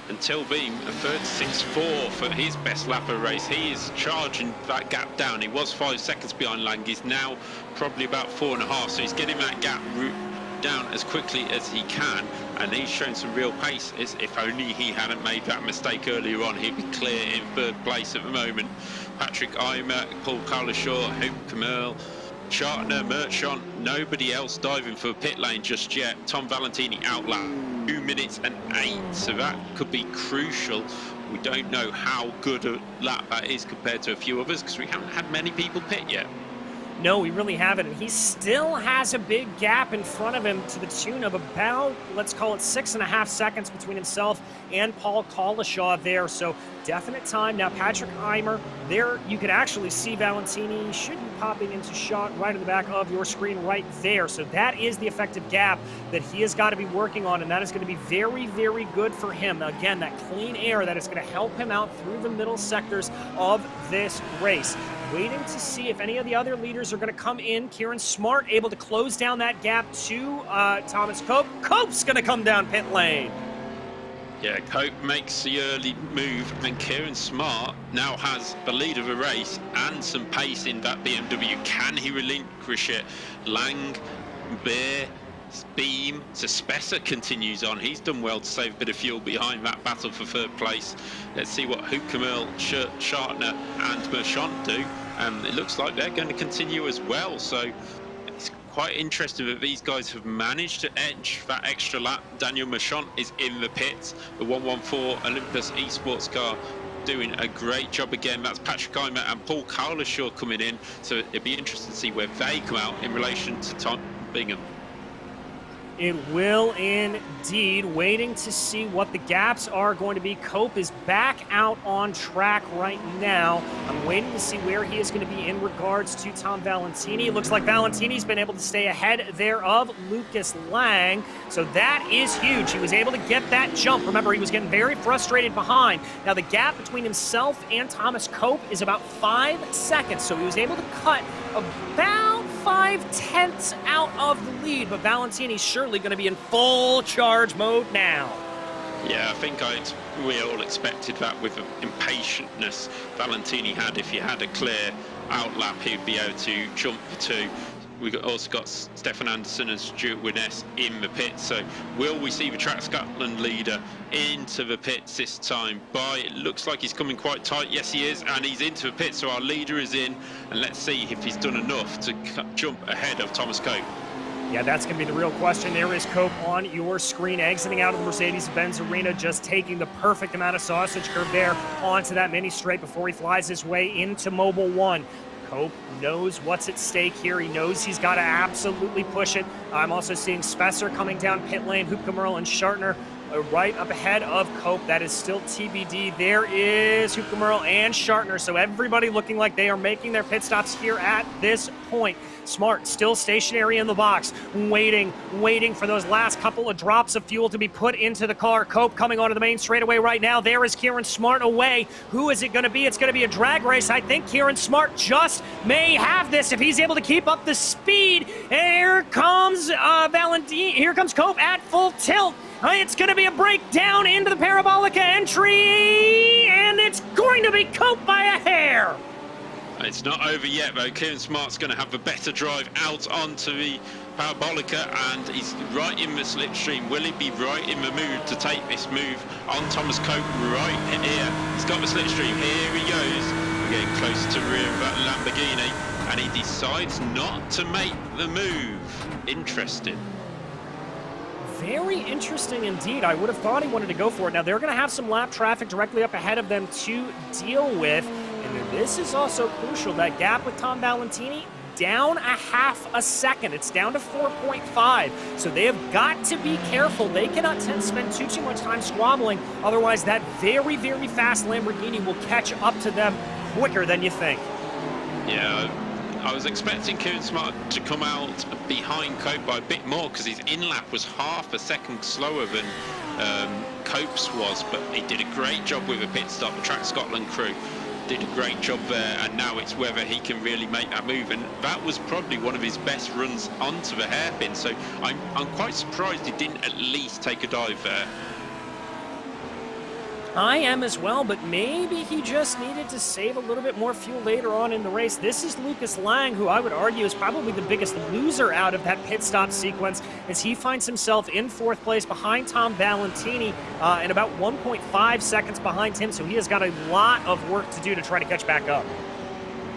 Until Beam, a 36.4 for his best lap of the race. He is charging that gap down. He was 5 seconds behind Lang. He's now probably about 4.5, so he's getting that gap down as quickly as he can, and he's shown some real pace. If only he hadn't made that mistake earlier on, he'd be clear in 3rd place at the moment. Patrick Eimer, Paul Collinshaw, Hockenheim, Schartner, Merchant, nobody else diving for a pit lane just yet. Tom Valentini outlap 2 minutes and 8, so that could be crucial. We don't know how good a lap that is compared to a few others because we haven't had many people pit yet. No, we really haven't, and he still has a big gap in front of him to the tune of about, let's call it 6.5 seconds between himself and Paul Collinshaw there, so definite time. Now Patrick Eimer, there you can actually see Valentini should be popping into shot right in the back of your screen right there, so that is the effective gap that he has got to be working on, and that is going to be very, very good for him. Again, that clean air that is going to help him out through the middle sectors of this race. Waiting to see if any of the other leaders are going to come in. Kieran Smart able to close down that gap to Thomas Cope. Cope's going to come down pit lane. Yeah, Cope makes the early move, and Kieran Smart now has the lead of the race and some pace in that BMW. Can he relinquish it? Lang, Bear, Beam, Sespessa continues on. He's done well to save a bit of fuel behind that battle for third place. Let's see what Hockenheim, Schartner and Merchant do. It looks like they're going to continue as well. So it's quite interesting that these guys have managed to edge that extra lap. Daniel Merchant is in the pits. The 114 Olympus Esports car doing a great job again. That's Patrick Eimer and Paul Collinshaw coming in. So it'd be interesting to see where they come out in relation to Tom Bingham. It will indeed. Waiting to see what the gaps are going to be. Cope is back out on track right now. I'm waiting to see where he is going to be in regards to Tom Valentini. It looks like Valentini's been able to stay ahead there of Lucas Lang. So that is huge. He was able to get that jump. Remember, he was getting very frustrated behind. Now the gap between himself and Thomas Cope is about 5 seconds. So he was able to cut about 5/10 out of the lead, but Valentini's surely going to be in full charge mode now. Yeah, I think we all expected that with the impatientness Valentini had. If you had a clear out lap, he'd be able to jump the two. We've also got Stefan Anderson and Stuart Winnette in the pits. So will we see the Track Scotland leader into the pits this time? It looks like he's coming quite tight. Yes, he is, and he's into the pits. So our leader is in, and let's see if he's done enough to jump ahead of Thomas Cope. Yeah, that's going to be the real question. There is Cope on your screen, exiting out of the Mercedes-Benz arena, just taking the perfect amount of sausage curve there onto that mini straight before he flies his way into Mobile 1. Cope knows what's at stake here. He knows he's got to absolutely push it. I'm also seeing Spesser coming down pit lane, Hockenheim and Schartner right up ahead of Cope. That is still TBD. There is Hockenheim and Schartner, so everybody looking like they are making their pit stops here at this point. Smart still stationary in the box, waiting for those last couple of drops of fuel to be put into the car. Cope coming onto the main straightaway right now. There is Kieran Smart away. Who is it going to be? It's going to be a drag race. I think Kieran Smart just may have this if he's able to keep up the speed. And here comes Valentini. Here comes Cope at full tilt. It's going to be a breakdown into the Parabolica entry, and it's going to be Cope by a hair. It's not over yet, though. Kieran Smart's going to have a better drive out onto the Parabolica, and he's right in the slipstream. Will he be right in the mood to take this move on Thomas Cope right here? He's got the slipstream. Here he goes. We're getting close to the rear of that Lamborghini, and he decides not to make the move. Interesting. Very interesting indeed. I would have thought he wanted to go for it. Now, they're going to have some lap traffic directly up ahead of them to deal with. And this is also crucial. That gap with Tom Valentini, down a half a second. It's down to 4.5. So they have got to be careful. They cannot spend too much time squabbling. Otherwise, that very, very fast Lamborghini will catch up to them quicker than you think. Yeah. I was expecting Kieran Smart to come out behind Cope by a bit more because his in-lap was half a second slower than Cope's was, but he did a great job with a pit stop. The Track Scotland crew did a great job there, and now it's whether he can really make that move, and that was probably one of his best runs onto the hairpin, so I'm quite surprised he didn't at least take a dive there. I am as well, but maybe he just needed to save a little bit more fuel later on in the race. This is Lucas Lang, who I would argue is probably the biggest loser out of that pit stop sequence, as he finds himself in fourth place behind Tom Valentini and about 1.5 seconds behind him, so he has got a lot of work to do to try to catch back up.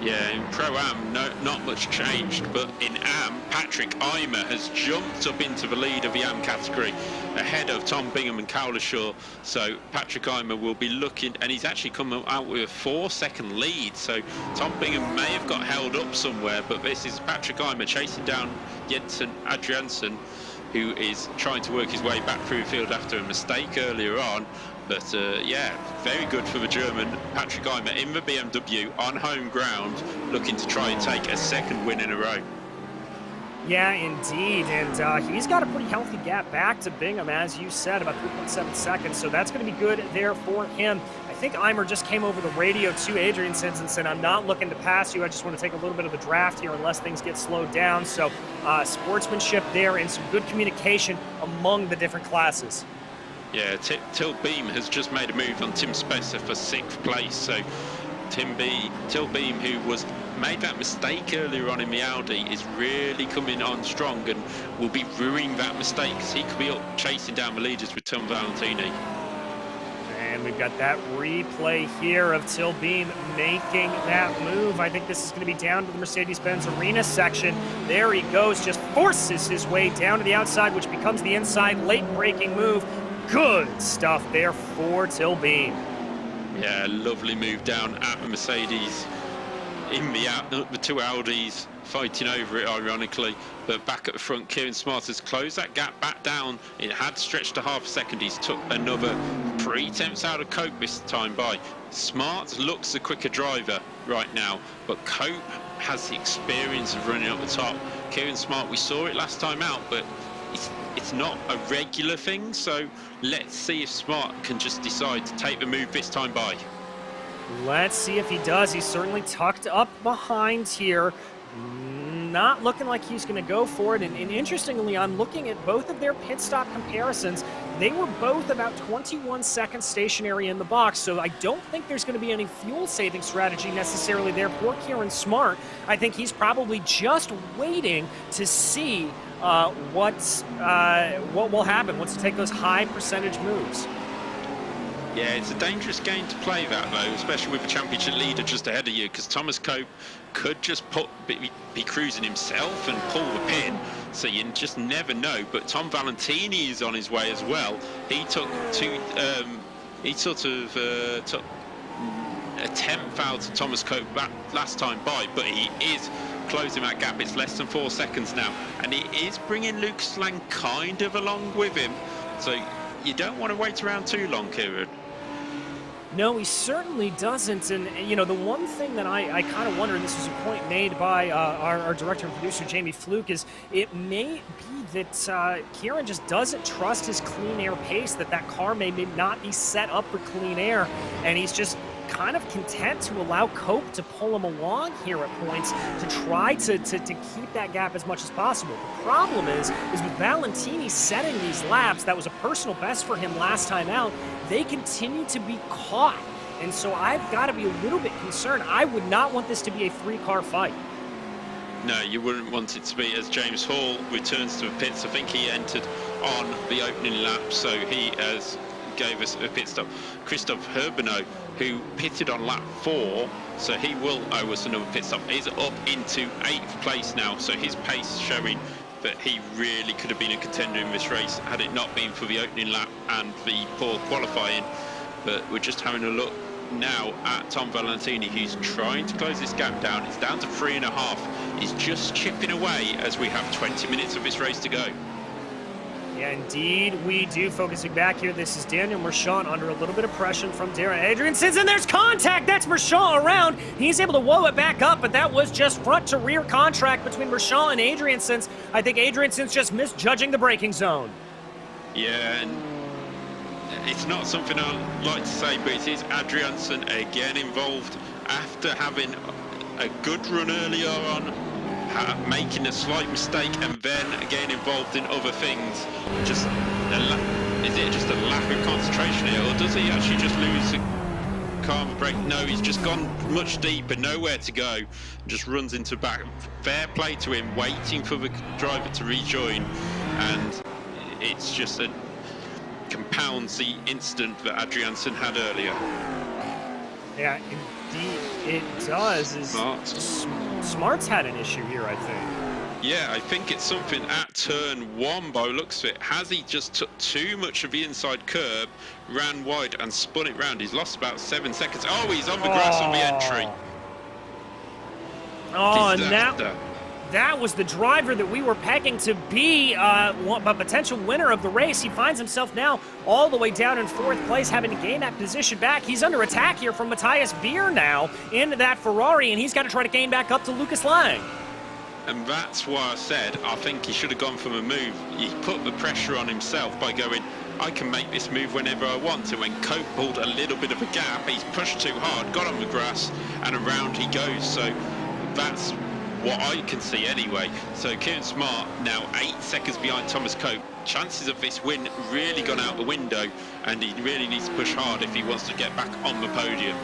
Yeah, in Pro-Am, not much changed, but in Am, Patrick Eimer has jumped up into the lead of the Am category ahead of Tom Bingham and Collinshaw. So Patrick Eimer will be looking, and he's actually come out with a 4-second lead. So Tom Bingham may have got held up somewhere, but this is Patrick Eimer chasing down Jensen Adriansen, who is trying to work his way back through the field after a mistake earlier on. But yeah, very good for the German Patrick Eimer in the BMW on home ground, looking to try and take a second win in a row. Yeah, indeed, and he's got a pretty healthy gap back to Bingham, as you said, about 3.7 seconds, so that's going to be good there for him. I think Eimer just came over the radio to Adrian Sins and said, I'm not looking to pass you, I just want to take a little bit of the draft here unless things get slowed down. So sportsmanship there and some good communication among the different classes. Yeah, Till Beam has just made a move on Tim Spencer for 6th place. So Till Beam, who made that mistake earlier on in the Audi, is really coming on strong and will be ruining that mistake because he could be up chasing down the leaders with Tom Valentini. And we've got that replay here of Till Beam making that move. I think this is going to be down to the Mercedes-Benz Arena section. There he goes, just forces his way down to the outside, which becomes the inside late braking move. Good stuff there for Till Beam. Yeah, lovely move down at the Mercedes. In the two Audis fighting over it, ironically, but back at the front, Kieran Smart has closed that gap back down. It had stretched to half a second. He's took another 3/10 out of Cope this time by. Smart looks the quicker driver right now, but Cope has the experience of running up the top. Kieran Smart, we saw it last time out, but it's not a regular thing, so let's see if Smart can just decide to take the move this time by. Let's see if he does. He's certainly tucked up behind here. Not looking like he's going to go for it. And interestingly, I'm looking at both of their pit stop comparisons. They were both about 21 seconds stationary in the box, so I don't think there's going to be any fuel-saving strategy necessarily there for Kieran Smart. I think he's probably just waiting to see what will happen once you take those high percentage moves. Yeah, it's a dangerous game to play that, though, especially with the championship leader just ahead of you, because Thomas Cope could just be cruising himself and pull the pin, so you just never know. But Tom Valentini is on his way as well. He took took a 10th out of Thomas Cope last time by, but he is closing that gap. It's less than 4 seconds now, and he is bringing Luke Slang kind of along with him, so you don't want to wait around too long, Kieran. No, he certainly doesn't. And, you know, the one thing that I kind of wonder, and this was a point made by our director and producer, Jamie Fluke, is it may be that Kieran just doesn't trust his clean air pace, that car may not be set up for clean air, and he's just kind of content to allow Cope to pull him along here at points to try to keep that gap as much as possible. The problem is with Valentini setting these laps, that was a personal best for him last time out, they continue to be caught. And so I've got to be a little bit concerned. I would not want this to be a 3-car fight. No, you wouldn't want it to be, as James Hall returns to the pits. I think he entered on the opening lap, so he gave us a pit stop. Christophe Herbeneau, who pitted on lap 4, so he will owe us another pit stop, is up into 8th place now, so his pace showing that he really could have been a contender in this race had it not been for the opening lap and the poor qualifying. But we're just having a look now at Tom Valentini, who's trying to close this gap down. It's down to 3.5. He's just chipping away as we have 20 minutes of this race to go. Yeah, indeed we do. Focusing back here, this is Daniel Merchant under a little bit of pressure from Darren Adriansen, and there's contact. That's Merchant around. He's able to whoa it back up, but that was just front to rear contact between Merchant and Adriansen. I think Adriansen's just misjudging the braking zone. Yeah, and it's not something I like to say, but it is Adriansen again involved after having a good run earlier on, making a slight mistake and then getting involved in other things. Is it just a lack of concentration here, or does he actually just lose a karma brake? No, he's just gone much deeper, nowhere to go, just runs into back. Fair play to him, waiting for the driver to rejoin, and it's just compounds the incident that Adriansen had earlier. Yeah, It does. Smart's had an issue here, I think. Yeah, I think it's something at turn 1 by the looks of it. Has he just took too much of the inside curb, ran wide and spun it round? He's lost about 7 seconds. Oh, he's on the grass on the entry. Oh, and that was the driver that we were pegging to be a potential winner of the race. He finds himself now all the way down in 4th place, having to gain that position back. He's under attack here from Matthias Beer now into that Ferrari, and he's got to try to gain back up to Lucas Lang. And that's why I said I think he should have gone for a move. He put the pressure on himself by going, I can make this move whenever I want to. When Cope pulled a little bit of a gap, he's pushed too hard, got on the grass, and around he goes. So that's what I can see anyway. So Kieran Smart now 8 seconds behind Thomas Cope. Chances of this win really gone out the window, and he really needs to push hard if he wants to get back on the podium.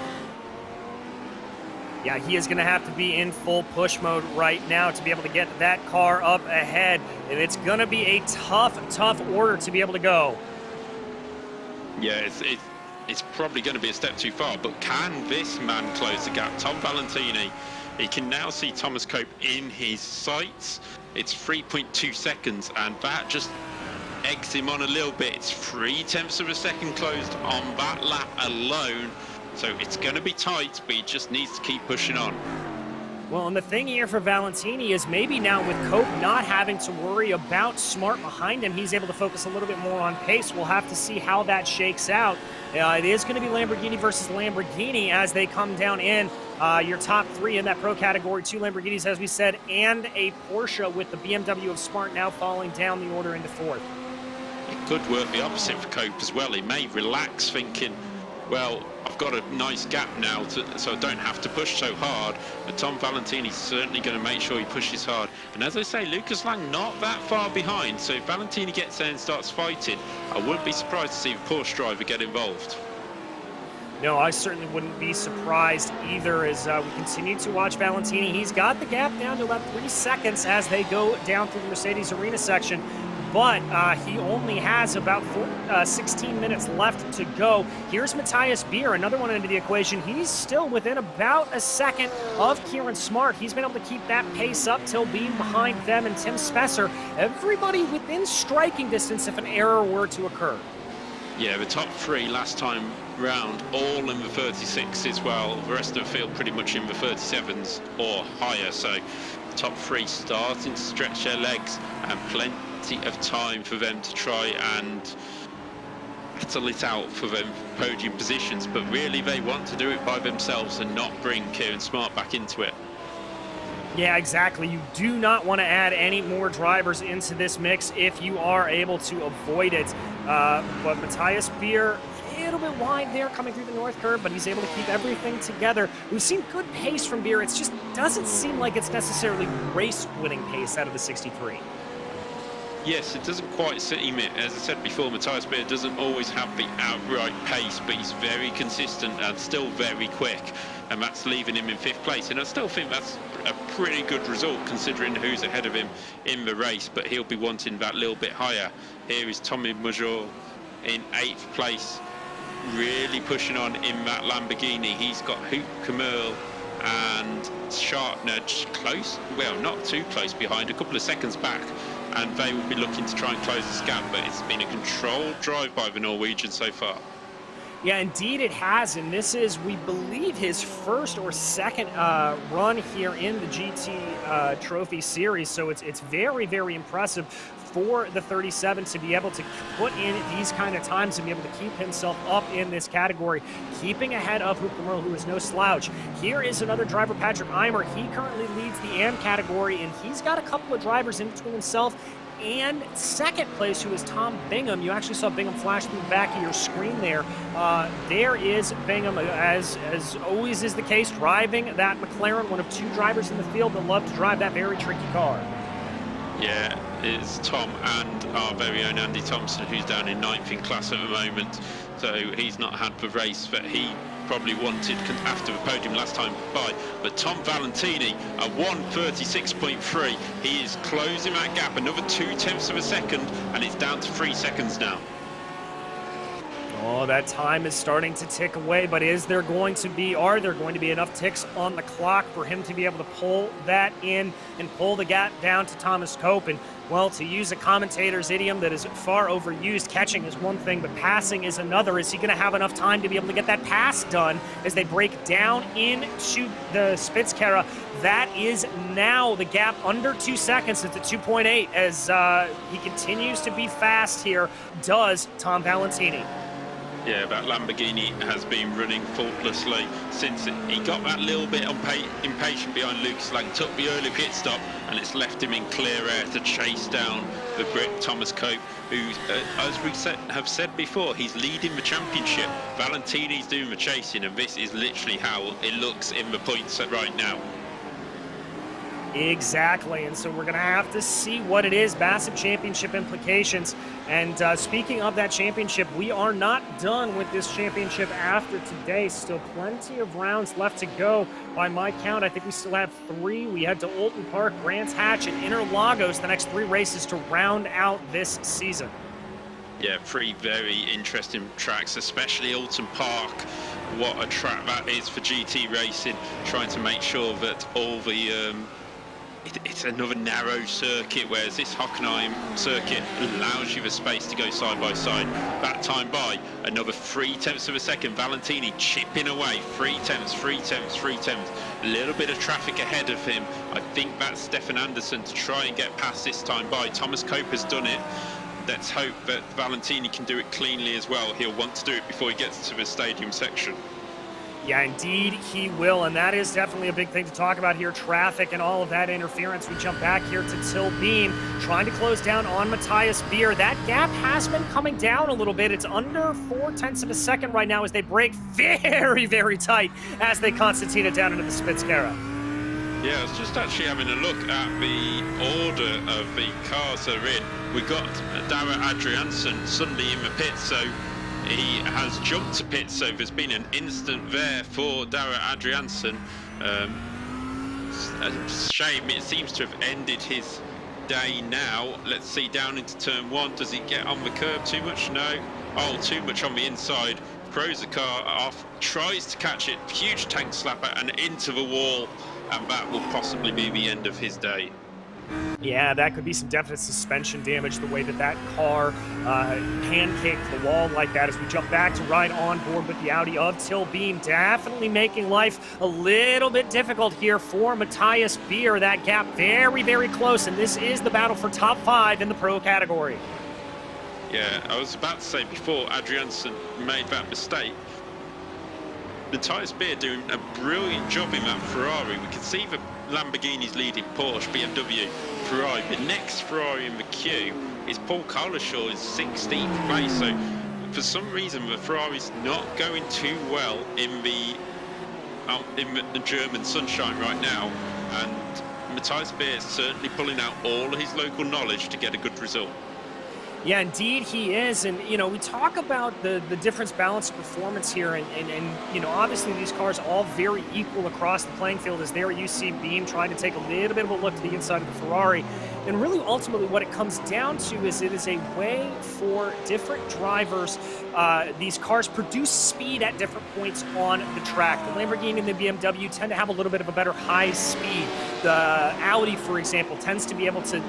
Yeah, he is going to have to be in full push mode right now to be able to get that car up ahead. And it's going to be a tough order to be able to go. Yeah, it's probably going to be a step too far, but can this man close the gap? Tom Valentini, he can now see Thomas Cope in his sights. It's 3.2 seconds, and that just eggs him on a little bit. It's 0.3 of a second closed on that lap alone. So it's going to be tight, but he just needs to keep pushing on. Well, and the thing here for Valentini is maybe now with Cope not having to worry about Smart behind him, he's able to focus a little bit more on pace. We'll have to see how that shakes out. It is going to be Lamborghini versus Lamborghini as they come down in your top 3 in that pro category. 2 Lamborghinis, as we said, and a Porsche, with the BMW of Smart now falling down the order into 4th. It could work the opposite for Cope as well. He may relax thinking, well, I've got a nice gap now, so I don't have to push so hard. But Tom Valentini's certainly going to make sure he pushes hard. And as I say, Lucas Lang not that far behind. So if Valentini gets there and starts fighting, I wouldn't be surprised to see the Porsche driver get involved. No, I certainly wouldn't be surprised either as we continue to watch Valentini. He's got the gap down to about 3 seconds as they go down through the Mercedes arena section. But he only has about 16 minutes left to go. Here's Matthias Beer, another one into the equation. He's still within about a second of Kieran Smart. He's been able to keep that pace up till being behind them and Tim Spesser. Everybody within striking distance if an error were to occur. Yeah, the top 3 last time round, all in the 36s, while the rest of the field pretty much in the 37s or higher. So the top 3 starting to stretch their legs, and plenty of time for them to try and battle it out for them podium positions, but really they want to do it by themselves and not bring Kieran Smart back into it. Yeah, exactly. You do not want to add any more drivers into this mix if you are able to avoid it. But Matthias Beer, a little bit wide there coming through the north curve, but he's able to keep everything together. We've seen good pace from Beer. It just doesn't seem like it's necessarily race-winning pace out of the 63. Yes, it doesn't quite sit him in. As I said before, Matthias Beer doesn't always have the outright pace, but he's very consistent and still very quick, and that's leaving him in 5th place. And I still think that's a pretty good result considering who's ahead of him in the race, but he'll be wanting that little bit higher. Here is Tommy Major in 8th place, really pushing on in that Lamborghini. He's got Hoop Kamerl and Shartner close, well, not too close behind, a couple of seconds back, and they will be looking to try and close this gap, but it's been a controlled drive by the Norwegian so far. Yeah, indeed it has, and this is, we believe, his first or second run here in the GT Trophy Series, so it's very, very impressive for the 37 to be able to put in these kind of times and be able to keep himself up in this category, keeping ahead of Hockenheim, who is no slouch. Here is another driver, Patrick Eimer. He currently leads the AM category, and he's got a couple of drivers in between himself and 2nd place, who is Tom Bingham. You actually saw Bingham flash through the back of your screen there. There is Bingham, as always is the case, driving that McLaren, one of 2 drivers in the field that love to drive that very tricky car. Yeah, it's Tom and our very own Andy Thompson, who's down in 9th in class at the moment. So he's not had the race that he probably wanted after the podium last time by. But Tom Valentini, a 1:36.3. He is closing that gap another 0.2 of a second, and it's down to 3 seconds now. Oh, that time is starting to tick away, but are there going to be enough ticks on the clock for him to be able to pull that in and pull the gap down to Thomas Cope? And, well, to use a commentator's idiom that is far overused, catching is one thing, but passing is another. Is he going to have enough time to be able to get that pass done as they break down into the Spitzkehre? That is now the gap under 2 seconds. It's at 2.8 as he continues to be fast here, does Tom Valentini. Yeah, that Lamborghini has been running faultlessly since he got that little bit impatient behind Lucas Lang, took the early pit stop, and it's left him in clear air to chase down the Brit Thomas Cope, who, as we have said before, he's leading the championship. Valentini's doing the chasing, and this is literally how it looks in the points right now. Exactly, and so we're going to have to see what it is. Massive championship implications. And speaking of that championship, we are not done with this championship after today. Still plenty of rounds left to go. By my count, I think we still have 3. We head to Oulton Park, Brands Hatch, and Interlagos, the next 3 races to round out this season. Yeah, 3 very interesting tracks, especially Oulton Park. What a track that is for GT racing, trying to make sure that all the it's another narrow circuit, whereas this Hockenheim circuit allows you the space to go side by side. That time by another 0.3 of a second. Valentini chipping away, 0.3. A little bit of traffic ahead of him. I think that's Stefan Andersson to try and get past this time by. Thomas Cope has done it. Let's hope that Valentini can do it cleanly as well. He'll want to do it before he gets to the stadium section. Yeah, indeed he will, and that is definitely a big thing to talk about here, traffic and all of that interference. We jump back here to Till Beam, trying to close down on Matthias Beer. That gap has been coming down a little bit. It's under 0.4 of a second right now as they break very, very tight as they Constantina down into the Spitzkehre. Yeah, I was just actually having a look at the order of the cars that are in. We got Dara Adriansen suddenly in the pit, so he has jumped to pit, so there's been an instant there for Dara Adriansen. A shame, it seems to have ended his day now. Let's see, down into turn 1. Does he get on the curb too much? No. Oh, too much on the inside. Throws the car off, tries to catch it. Huge tank slapper and into the wall. And that will possibly be the end of his day. Yeah, that could be some definite suspension damage, the way that that car pancaked the wall like that. As we jump back to ride on board with the Audi of Till Beam, definitely making life a little bit difficult here for Matthias Beer. That gap very, very close, and this is the battle for top 5 in the pro category. Yeah, I was about to say before Adriansen made that mistake, Matthias Beer doing a brilliant job in that Ferrari. We can see the Lamborghini's leading Porsche, BMW, Ferrari. The next Ferrari in the queue is Paul Collinshaw in 16th place. So for some reason the Ferrari's not going too well in the German sunshine right now, and Matthias Beer is certainly pulling out all his local knowledge to get a good result. Yeah, indeed he is. And, you know, we talk about the difference balance of performance here. And, you know, obviously these cars all very equal across the playing field, as there you see Beam trying to take a little bit of a look to the inside of the Ferrari. And really, ultimately, what it comes down to is it is a way for different drivers. These cars produce speed at different points on the track. The Lamborghini and the BMW tend to have a little bit of a better high speed. The Audi, for example, tends to be able to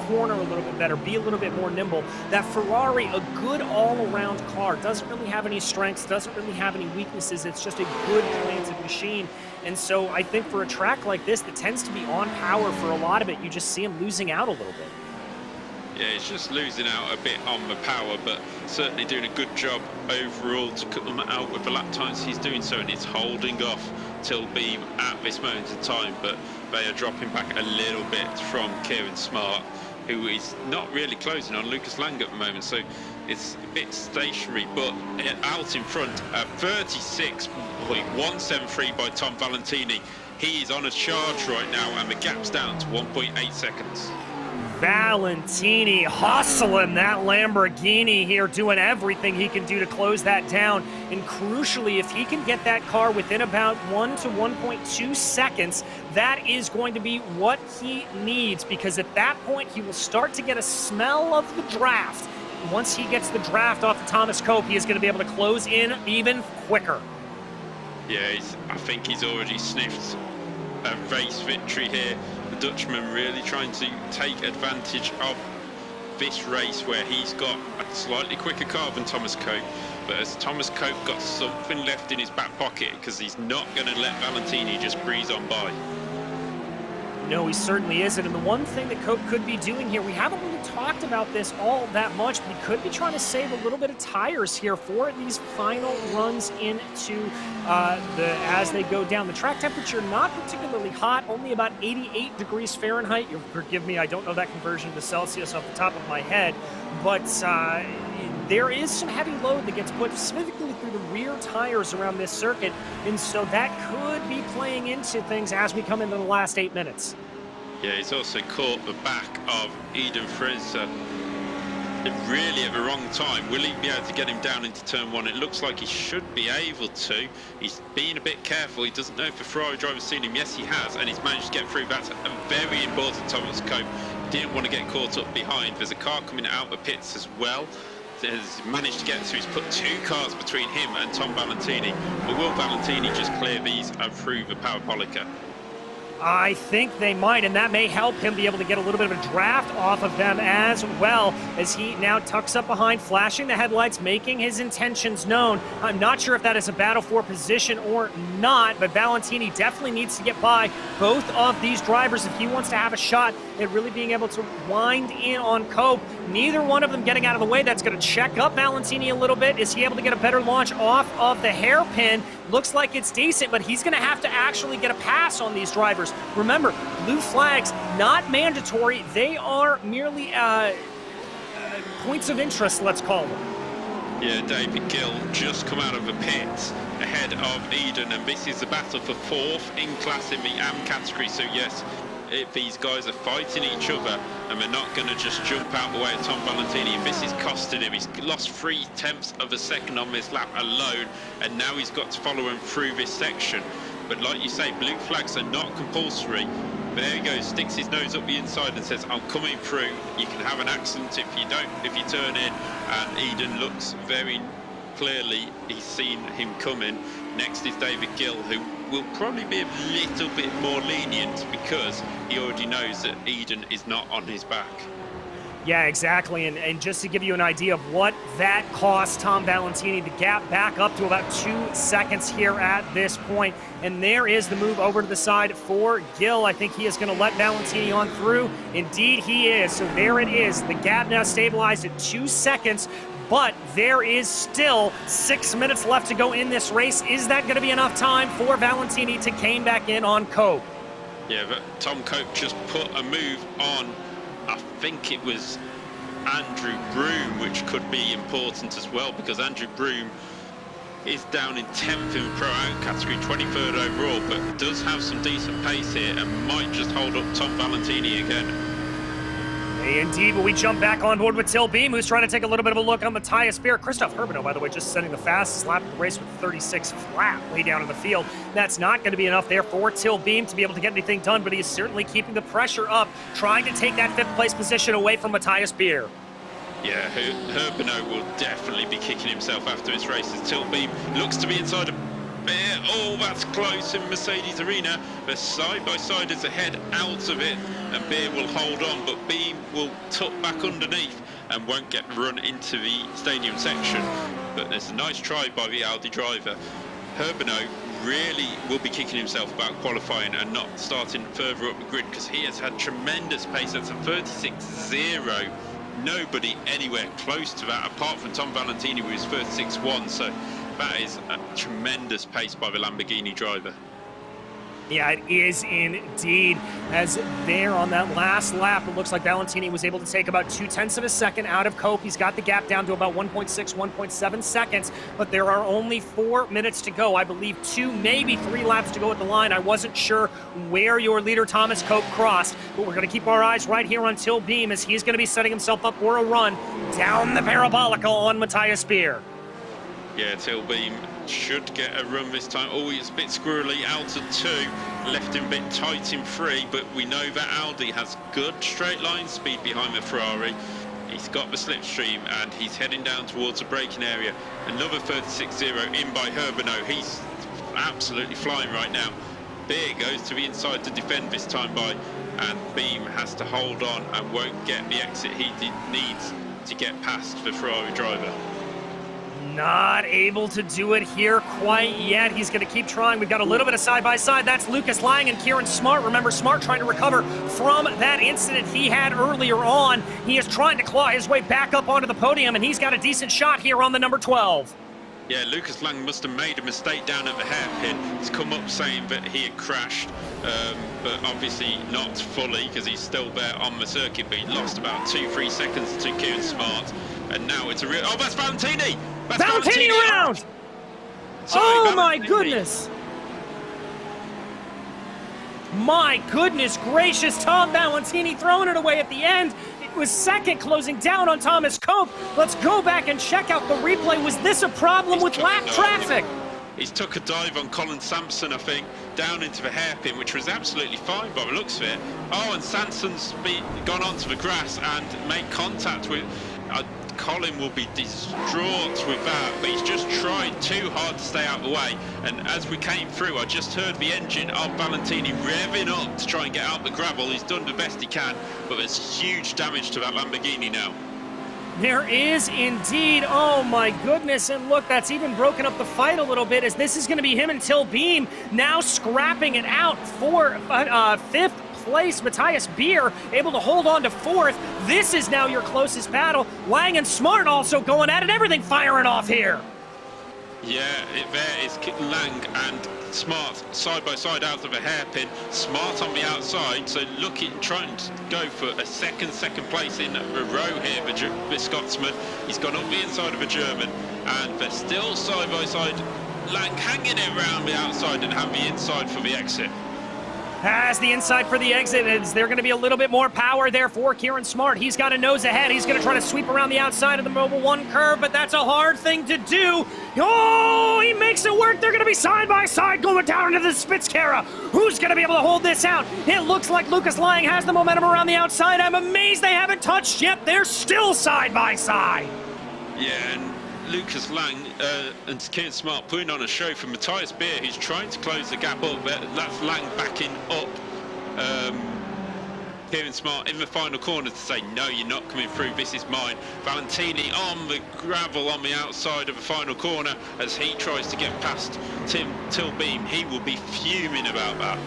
corner a little bit better, be a little bit more nimble. That Ferrari, a good all-around car, doesn't really have any strengths, doesn't really have any weaknesses. It's just a good planted machine. And so I think for a track like this that tends to be on power for a lot of it, you just see him losing out a little bit. Yeah, he's just losing out a bit on the power, but certainly doing a good job overall to cut them out with the lap times he's doing so, and he's holding off Till Beam at this moment in time, but they are dropping back a little bit from Kieran Smart, who is not really closing on Lucas Lang at the moment, so it's a bit stationary, but out in front, 36.173 by Tom Valentini. He is on a charge right now, and the gap's down to 1.8 seconds. Valentini hustling that Lamborghini here, doing everything he can do to close that down. And crucially, if he can get that car within about 1 to 1.2 seconds, that is going to be what he needs, because at that point he will start to get a smell of the draft once he gets the draft off of Thomas Cope, he is going to be able to close in even quicker. Yeah, I think he's already sniffed a race victory here. The Dutchman really trying to take advantage of this race where he's got a slightly quicker car than Thomas Cope. But as Thomas Cope got something left in his back pocket, because he's not going to let Valentini just breeze on by. No, he certainly isn't. And the one thing that Cope could be doing here, we haven't really talked about this all that much, but he could be trying to save a little bit of tires here for these final runs into as they go down. The track temperature not particularly hot, only about 88 degrees Fahrenheit. You'll forgive me, I don't know that conversion to Celsius off the top of my head, but there is some heavy load that gets put specifically through the rear tires around this circuit, and so that could be playing into things as we come into the last 8 minutes. Yeah, he's also caught the back of Eden Freza really at the wrong time. Will he be able to get him down into turn one? It looks like he should be able to. He's being a bit careful. He doesn't know if the Ferrari driver's seen him. Yes, he has, and he's managed to get through. That's a very important Thomas Cope. Didn't want to get caught up behind. There's a car coming out the pits as well. Has managed to get through. He's put 2 cars between him and Tom Valentini. But will Valentini just clear these and through the Parapolica? I think they might, and that may help him be able to get a little bit of a draft off of them as well, as he now tucks up behind, flashing the headlights, making his intentions known. I'm not sure if that is a battle for position or not, but Valentini definitely needs to get by both of these drivers if he wants to have a shot at really being able to wind in on Cope. Neither one of them getting out of the way. That's going to check up Valentini a little bit. Is he able to get a better launch off of the hairpin? Looks like it's decent, but he's going to have to actually get a pass on these drivers. Remember, blue flags, not mandatory. They are merely points of interest, let's call them. Yeah, David Gill just come out of the pits ahead of Eden, and this is the battle for 4th in class in the AM category. So yes, these guys are fighting each other, and they're not going to just jump out the way of Tom Valentini. This is costing him. He's lost 0.3 of a second on this lap alone, and now he's got to follow him through this section. But like you say, blue flags are not compulsory. There he goes, sticks his nose up the inside and says, I'm coming through. You can have an accident if you turn in. And Eden looks very clearly, he's seen him coming. Next is David Gill, who will probably be a little bit more lenient because he already knows that Eden is not on his back. Yeah, exactly, and just to give you an idea of what that cost Tom Valentini, the gap back up to about 2 seconds here at this point. And there is the move over to the side for Gill. I think he is going to let Valentini on through. Indeed, he is. So there it is. The gap now stabilized at 2 seconds. But there is still 6 minutes left to go in this race. Is that going to be enough time for Valentini to cane back in on Cope? Yeah, but Tom Cope just put a move on, I think it was Andrew Broome, which could be important as well, because Andrew Broome is down in 10th in the Pro Out category, 23rd overall, but does have some decent pace here and might just hold up Tom Valentini again. Indeed, but we jump back on board with Till Beam, who's trying to take a little bit of a look on Matthias Beer. Christoph Herbino, by the way, just setting the fastest lap of the race with 36 flat way down in the field. That's not going to be enough there for Till Beam to be able to get anything done, but he's certainly keeping the pressure up, trying to take that 5th place position away from Matthias Beer. Yeah, Herbino will definitely be kicking himself after his race as Till Beam looks to be inside of Beer. Oh, that's close in Mercedes Arena. They're side-by-siders ahead out of it, and Beer will hold on, but Beam will tuck back underneath and won't get run into the stadium section. But there's a nice try by the Audi driver. Herbino really will be kicking himself about qualifying and not starting further up the grid, because he has had tremendous pace. That's a 36.0. Nobody anywhere close to that apart from Tom Valentini with his 36.1. So that is a tremendous pace by the Lamborghini driver. Yeah, it is indeed. As there on that last lap, it looks like Valentini was able to take about 0.2 of a second out of Cope. He's got the gap down to about 1.6, 1.7 seconds, but there are only 4 minutes to go. I believe 2, maybe 3 laps to go at the line. I wasn't sure where your leader Thomas Cope crossed, but we're going to keep our eyes right here on Till Beam, as he's going to be setting himself up for a run down the Parabolica on Matthias Beer. Yeah, Till Beam should get a run this time. Oh, he's a bit squirrely out of 2, left him a bit tight in 3, but we know that Audi has good straight line speed behind the Ferrari. He's got the slipstream and he's heading down towards the braking area. Another 36.0 in by Herbino. He's absolutely flying right now. Beer goes to the inside to defend this time by, and Beam has to hold on and won't get the exit he needs to get past the Ferrari driver. Not able to do it here quite yet. He's going to keep trying. We've got a little bit of side-by-side. That's Lucas Lang and Kieran Smart. Remember, Smart trying to recover from that incident he had earlier on. He is trying to claw his way back up onto the podium, and he's got a decent shot here on the number 12. Yeah, Lucas Lang must have made a mistake down at the hairpin. He's come up saying that he had crashed, but obviously not fully because he's still there on the circuit, but he lost about 2-3 seconds to Kieran Smart. And now it's a real... Oh, that's Valentini! That's Valentini around! Sorry, oh, Valentini. my goodness! My goodness gracious, Tom Valentini throwing it away at the end. It was second, closing down on Thomas Cope. Let's go back and check out the replay. Was this a problem with lap traffic? He's took a dive on Colin Sampson, I think, down into the hairpin, which was absolutely fine by the looks of it. Oh, and Sampson's gone onto the grass and made contact with... Colin will be distraught with that, but he's just trying too hard to stay out of the way. And as we came through, I just heard the engine of Valentini revving up to try and get out the gravel. He's done the best he can, but there's huge damage to that Lamborghini now. There is indeed. Oh my goodness, and look, that's even broken up the fight a little bit, as this is going to be him and Till Beam now scrapping it out for fifth place. Matthias Beer able to hold on to fourth. This is now your closest battle. Lang and Smart also going at it, everything firing off here. Yeah, there is Lang and Smart side by side out of a hairpin. Smart on the outside, so trying to go for a second place in a row here, the Scotsman. He's gone up the inside of a German, and they're still side by side. Lang hanging it around the outside and have the inside for the exit. Has the inside for the exit. Is there going to be a little bit more power there for Kieran Smart? He's got a nose ahead. He's going to try to sweep around the outside of the Mobil 1 curve, but that's a hard thing to do. Oh, he makes it work. They're going to be side by side going down into the Spitzkehre. Who's going to be able to hold this out? It looks like Lucas Lang has the momentum around the outside. I'm amazed they haven't touched yet. They're still side by side. Yeah, and Lucas Lang and Kieran Smart putting on a show for Matthias Beer, who's trying to close the gap up. That's Lang backing up Kieran Smart in the final corner to say, no, you're not coming through, this is mine. Valentini on the gravel on the outside of the final corner as he tries to get past Till Beam. He will be fuming about that.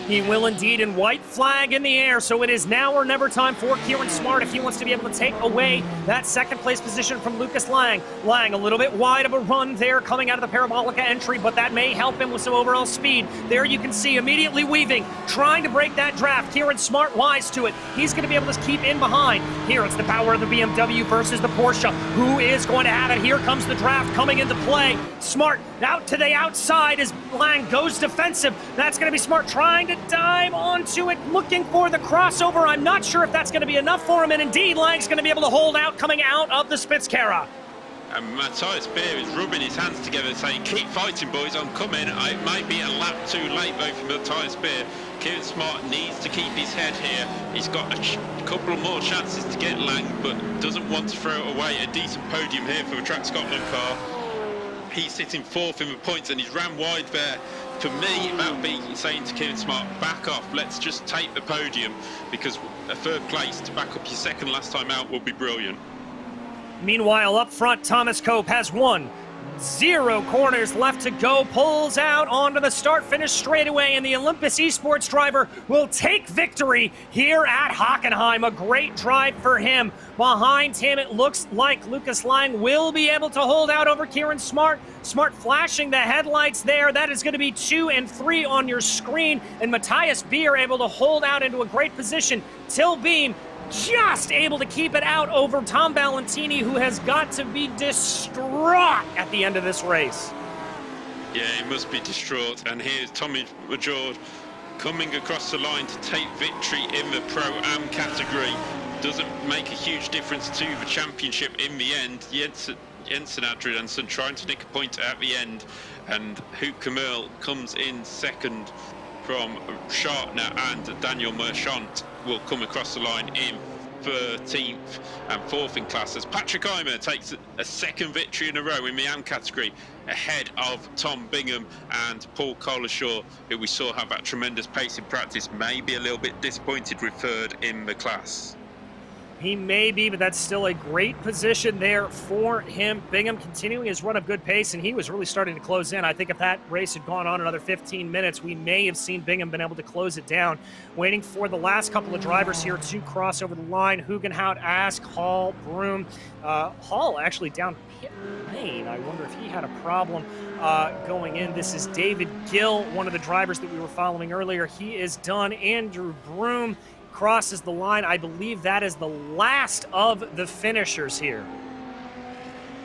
He will indeed, and white flag in the air, so it is now or never time for Kieran Smart if he wants to be able to take away that second place position from Lucas Lang. Lang a little bit wide of a run there coming out of the Parabolica entry, but that may help him with some overall speed. There you can see immediately weaving, trying to break that draft. Kieran Smart wise to it. He's going to be able to keep in behind. Here it's the power of the BMW versus the Porsche. Who is going to have it? Here comes the draft coming into play. Smart out to the outside as Lang goes defensive. That's going to be Smart trying to dive onto it, looking for the crossover. I'm not sure if that's going to be enough for him, and indeed Lang's going to be able to hold out coming out of the Spitzkehre. And Matthias Beer is rubbing his hands together saying, keep fighting boys, I'm coming. It might be a lap too late though for Matthias Beer. Kieran Smart needs to keep his head here. He's got a couple of more chances to get Lang, but doesn't want to throw away a decent podium here for the Track Scotland car. He's sitting fourth in the points and he's ran wide there. For me, that would be saying to Kieran Smart, back off, let's just take the podium, because a third place to back up your second last time out will be brilliant. Meanwhile, up front, Thomas Cope has 0 corners left to go, pulls out onto the start-finish straightaway, and the Olympus Esports driver will take victory here at Hockenheim. A great drive for him. Behind him, it looks like Lucas Lang will be able to hold out over Kieran Smart. Smart flashing the headlights there. That is going to be 2 and 3 on your screen, and Matthias Beer able to hold out into a great position. Till Beam just able to keep it out over Tom Valentini, who has got to be distraught at the end of this race. Yeah, he must be distraught. And here's Tommy Majord coming across the line to take victory in the Pro-Am category. Doesn't make a huge difference to the championship in the end. Jensen Adriansen trying to nick a point at the end, and Hoop Kamil comes in second from Schartner, and Daniel Merchant will come across the line in 13th and 4th in class as Patrick Eimer takes a second victory in a row in the AM category, ahead of Tom Bingham and Paul Collinshaw, who we saw have that tremendous pace in practice, may be a little bit disappointed with third in the class. He may be, but that's still a great position there for him. Bingham continuing his run of good pace, and he was really starting to close in. I think if that race had gone on another 15 minutes, we may have seen Bingham been able to close it down. Waiting for the last couple of drivers here to cross over the line. Hockenheim, Ask, Hall, Broom. Hall actually down pit lane. I wonder if he had a problem going in. This is David Gill, one of the drivers that we were following earlier. He is done. Andrew Broom crosses the line. I believe that is the last of the finishers here.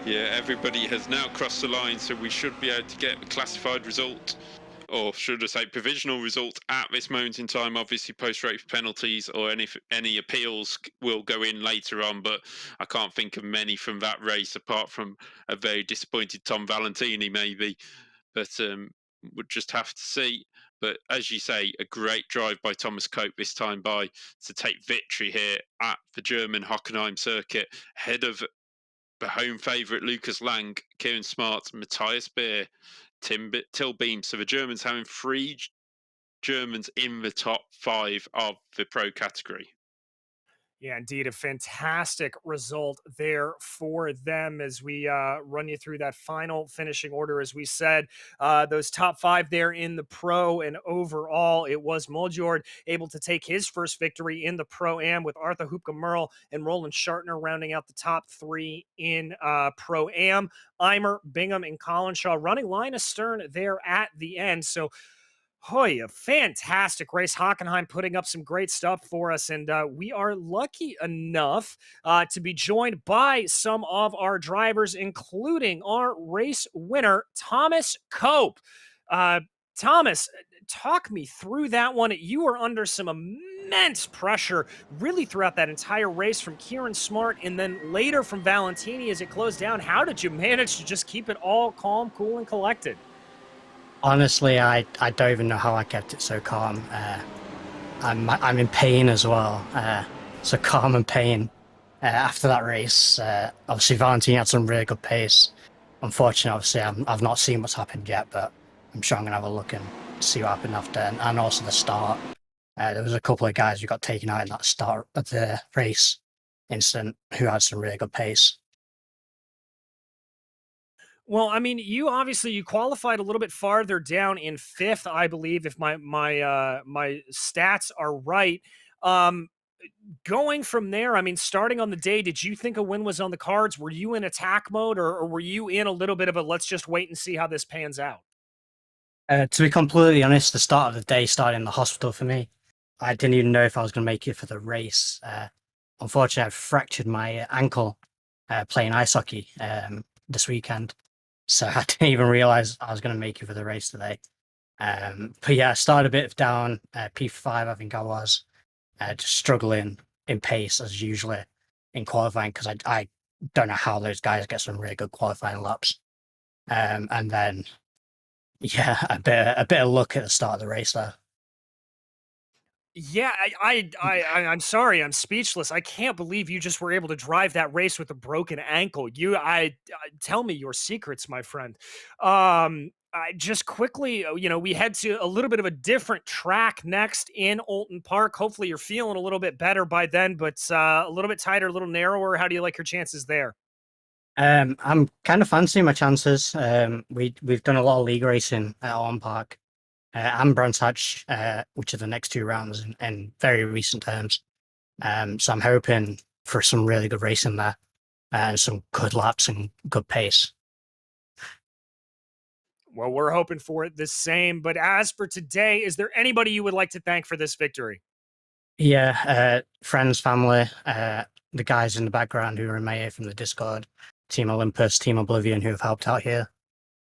Yeah, everybody has now crossed the line, so we should be able to get a classified result, or should I say provisional result, at this moment in time. Obviously post-race penalties or any appeals will go in later on, but I can't think of many from that race apart from a very disappointed Tom Valentini maybe, but we'll just have to see. But as you say, a great drive by Thomas Cope this time to take victory here at the German Hockenheim circuit, ahead of the home favourite Lucas Lang, Kieran Smart, Matthias Beer, Till Beam. So the Germans having 3 Germans in the top 5 of the pro category. Yeah, indeed, a fantastic result there for them as we run you through that final finishing order. As we said, those top 5 there in the pro, and overall, it was Moljord able to take his first victory in the Pro-Am, with Arthur Hupke-Merle and Roland Schartner rounding out the top 3 in Pro-Am. Eimer, Bingham, and Collinshaw running line astern there at the end. So, hoy, a fantastic race. Hockenheim putting up some great stuff for us, and we are lucky enough to be joined by some of our drivers, including our race winner, Thomas Cope. Thomas, talk me through that one. You were under some immense pressure really throughout that entire race from Kieran Smart and then later from Valentini as it closed down. How did you manage to just keep it all calm, cool, and collected? Honestly, I don't even know how I kept it so calm. I'm in pain as well, so calm and pain after that race. Obviously, Valentine had some really good pace. Unfortunately, obviously, I've not seen what's happened yet, but I'm sure I'm going to have a look and see what happened after. And also the start. There was a couple of guys who got taken out in that start of the race incident who had some really good pace. Well, I mean, you qualified a little bit farther down in 5th, I believe, if my stats are right. Going from there, I mean, starting on the day, did you think a win was on the cards? Were you in attack mode, or were you in a little bit of a let's just wait and see how this pans out? To be completely honest, the start of the day started in the hospital for me. I didn't even know if I was going to make it for the race. Unfortunately, I fractured my ankle playing ice hockey this weekend. So I didn't even realize I was going to make it for the race today. But yeah, I started a bit down, P5, I think I was, just struggling in pace as usually in qualifying, because I don't know how those guys get some really good qualifying laps. And then, yeah, a bit of luck at the start of the race there. Yeah, I'm sorry, I'm speechless. I can't believe you just were able to drive that race with a broken ankle. Tell me your secrets, my friend. I just quickly, we head to a little bit of a different track next in Alton Park. Hopefully, you're feeling a little bit better by then, but a little bit tighter, a little narrower. How do you like your chances there? I'm kind of fancying my chances. We've done a lot of league racing at Alton Park. And Brands Hatch, which are the next 2 rounds in very recent terms. So I'm hoping for some really good racing there and some good laps and good pace. Well, we're hoping for it the same. But as for today, is there anybody you would like to thank for this victory? Yeah, friends, family, the guys in the background who are in my ear from the Discord, Team Olympus, Team Oblivion, who have helped out here.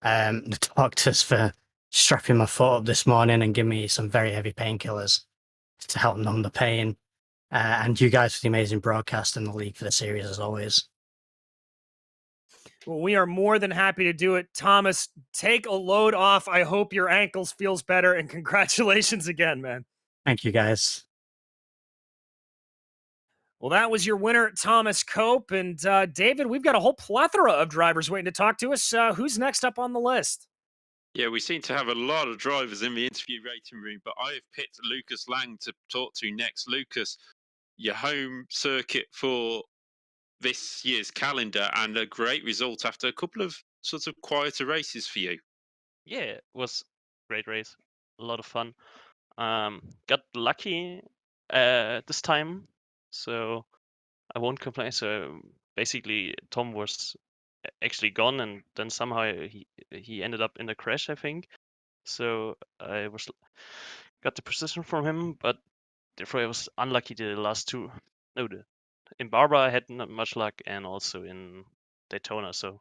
The doctors for strapping my foot up this morning and giving me some very heavy painkillers to help numb the pain. And you guys for the amazing broadcast and the league for the series, as always. Well, we are more than happy to do it. Thomas, take a load off. I hope your ankles feels better, and congratulations again, man. Thank you, guys. Well, that was your winner, Thomas Cope. And David, we've got a whole plethora of drivers waiting to talk to us. Who's next up on the list? Yeah, we seem to have a lot of drivers in the interview rating room, but I have picked Lucas Lang to talk to next. Lucas, your home circuit for this year's calendar and a great result after a couple of sort of quieter races for you. Yeah, it was a great race. A lot of fun. Got lucky this time, so I won't complain. So basically, Tom was actually gone, and then somehow he ended up in a crash, I think. So I got the position from him, but therefore I was unlucky the last two. No, in Barbara I had not much luck, and also in Daytona. So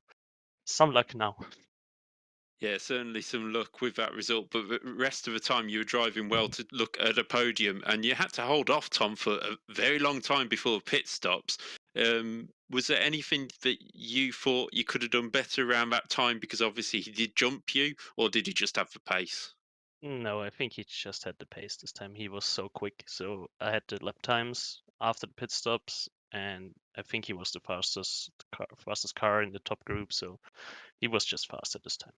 some luck now. Yeah, certainly some luck with that result, but the rest of the time you were driving well to look at a podium, and you had to hold off Tom for a very long time before pit stops. Was there anything that you thought you could have done better around that time? Because obviously he did jump you, or did he just have the pace? No, I think he just had the pace this time. He was so quick. So I had the lap times after the pit stops, and I think he was the fastest car in the top group. So he was just faster this time.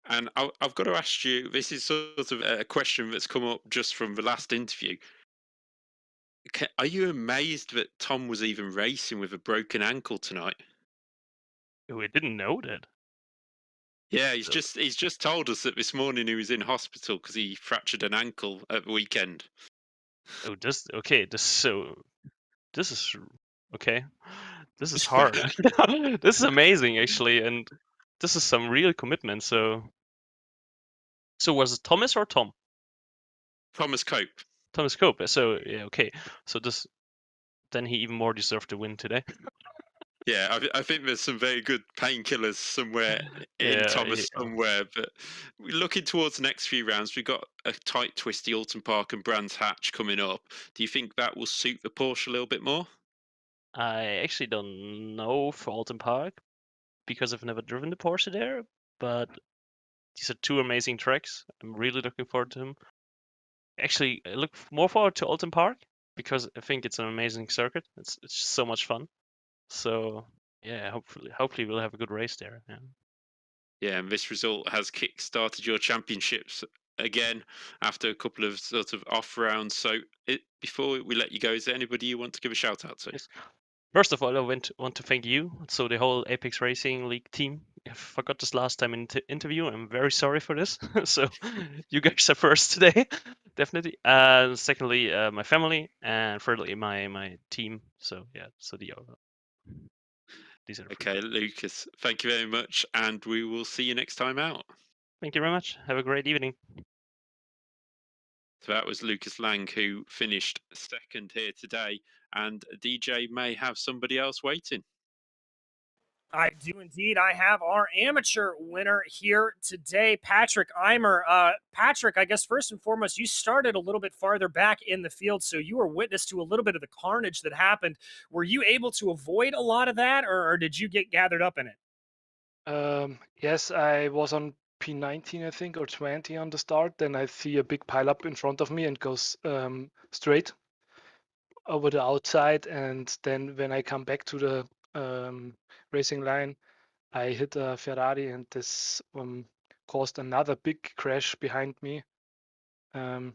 And I've got to ask you, this is sort of a question that's come up just from the last interview. Are you amazed that Tom was even racing with a broken ankle tonight? We didn't know that. Yeah, So, he's just told us that this morning he was in hospital because he fractured an ankle at the weekend. oh, this okay. This is okay. This is hard. This is amazing actually, and this is some real commitment. So was it Thomas or Tom? Thomas Cope. Thomas Cope. So yeah, okay. So then he even more deserved to win today. Yeah, I think there's some very good painkillers somewhere in Yeah, Thomas somewhere. But we're looking towards the next few rounds. We've got a tight, twisty Alton Park and Brands Hatch coming up. Do you think that will suit the Porsche a little bit more? I actually don't know for Alton Park because I've never driven the Porsche there, but these are two amazing tracks. I'm really looking forward to them. Actually, I look more forward to Alton Park because I think it's an amazing circuit. It's just so much fun. So yeah, hopefully we'll have a good race there. Yeah. Yeah, and this result has kick-started your championships again after a couple of sort of off rounds. So before we let you go, is there anybody you want to give a shout out to? Yes. First of all, I want to thank you, so the whole Apex Racing League team. I forgot this last time in interview. I'm very sorry for this. So you guys are first today, definitely. Secondly, my family, and thirdly, my team. So yeah, so these are the Okay, Lucas, thank you very much, and we will see you next time out. Thank you very much. Have a great evening. So that was Lucas Lang, who finished second here today, and DJ may have somebody else waiting. I do indeed. I have our amateur winner here today, Patrick Eimer. Patrick, I guess first and foremost, you started a little bit farther back in the field, so you were witness to a little bit of the carnage that happened. Were you able to avoid a lot of that, or did you get gathered up in it? Yes, I was on P19, I think, or 20 on the start. Then I see a big pile up in front of me and goes straight over the outside. And then when I come back to the racing line, I hit a Ferrari, and this caused another big crash behind me. Then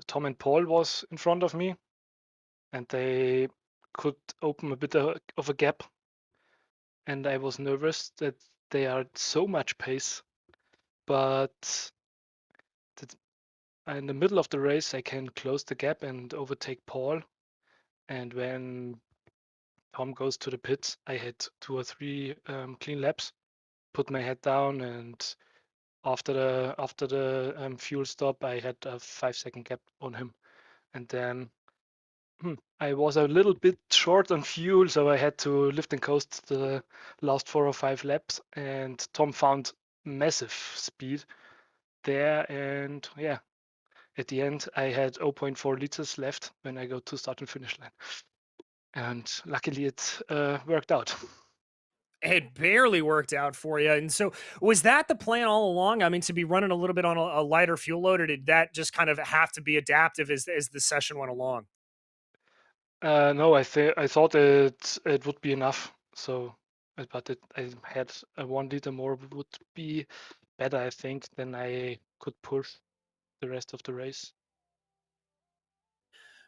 Tom and Paul was in front of me, and they could open a bit of a gap. And I was nervous that they are at so much pace, but in the middle of the race I can close the gap and overtake Paul. And when Tom goes to the pits, I had 2 or 3 clean laps, put my head down, and after the fuel stop, I had a 5-second gap on him. And then I was a little bit short on fuel, so I had to lift and coast the last 4 or 5 laps. And Tom found massive speed there, and yeah, at the end I had 0.4 liters left when I go to start and finish line. And luckily it worked out. It barely worked out for you. And so was that the plan all along? I mean, to be running a little bit on a lighter fuel load, or did that just kind of have to be adaptive as the session went along? No, I thought it would be enough. So, but I had a 1 liter more would be better, I think. Then I could push the rest of the race.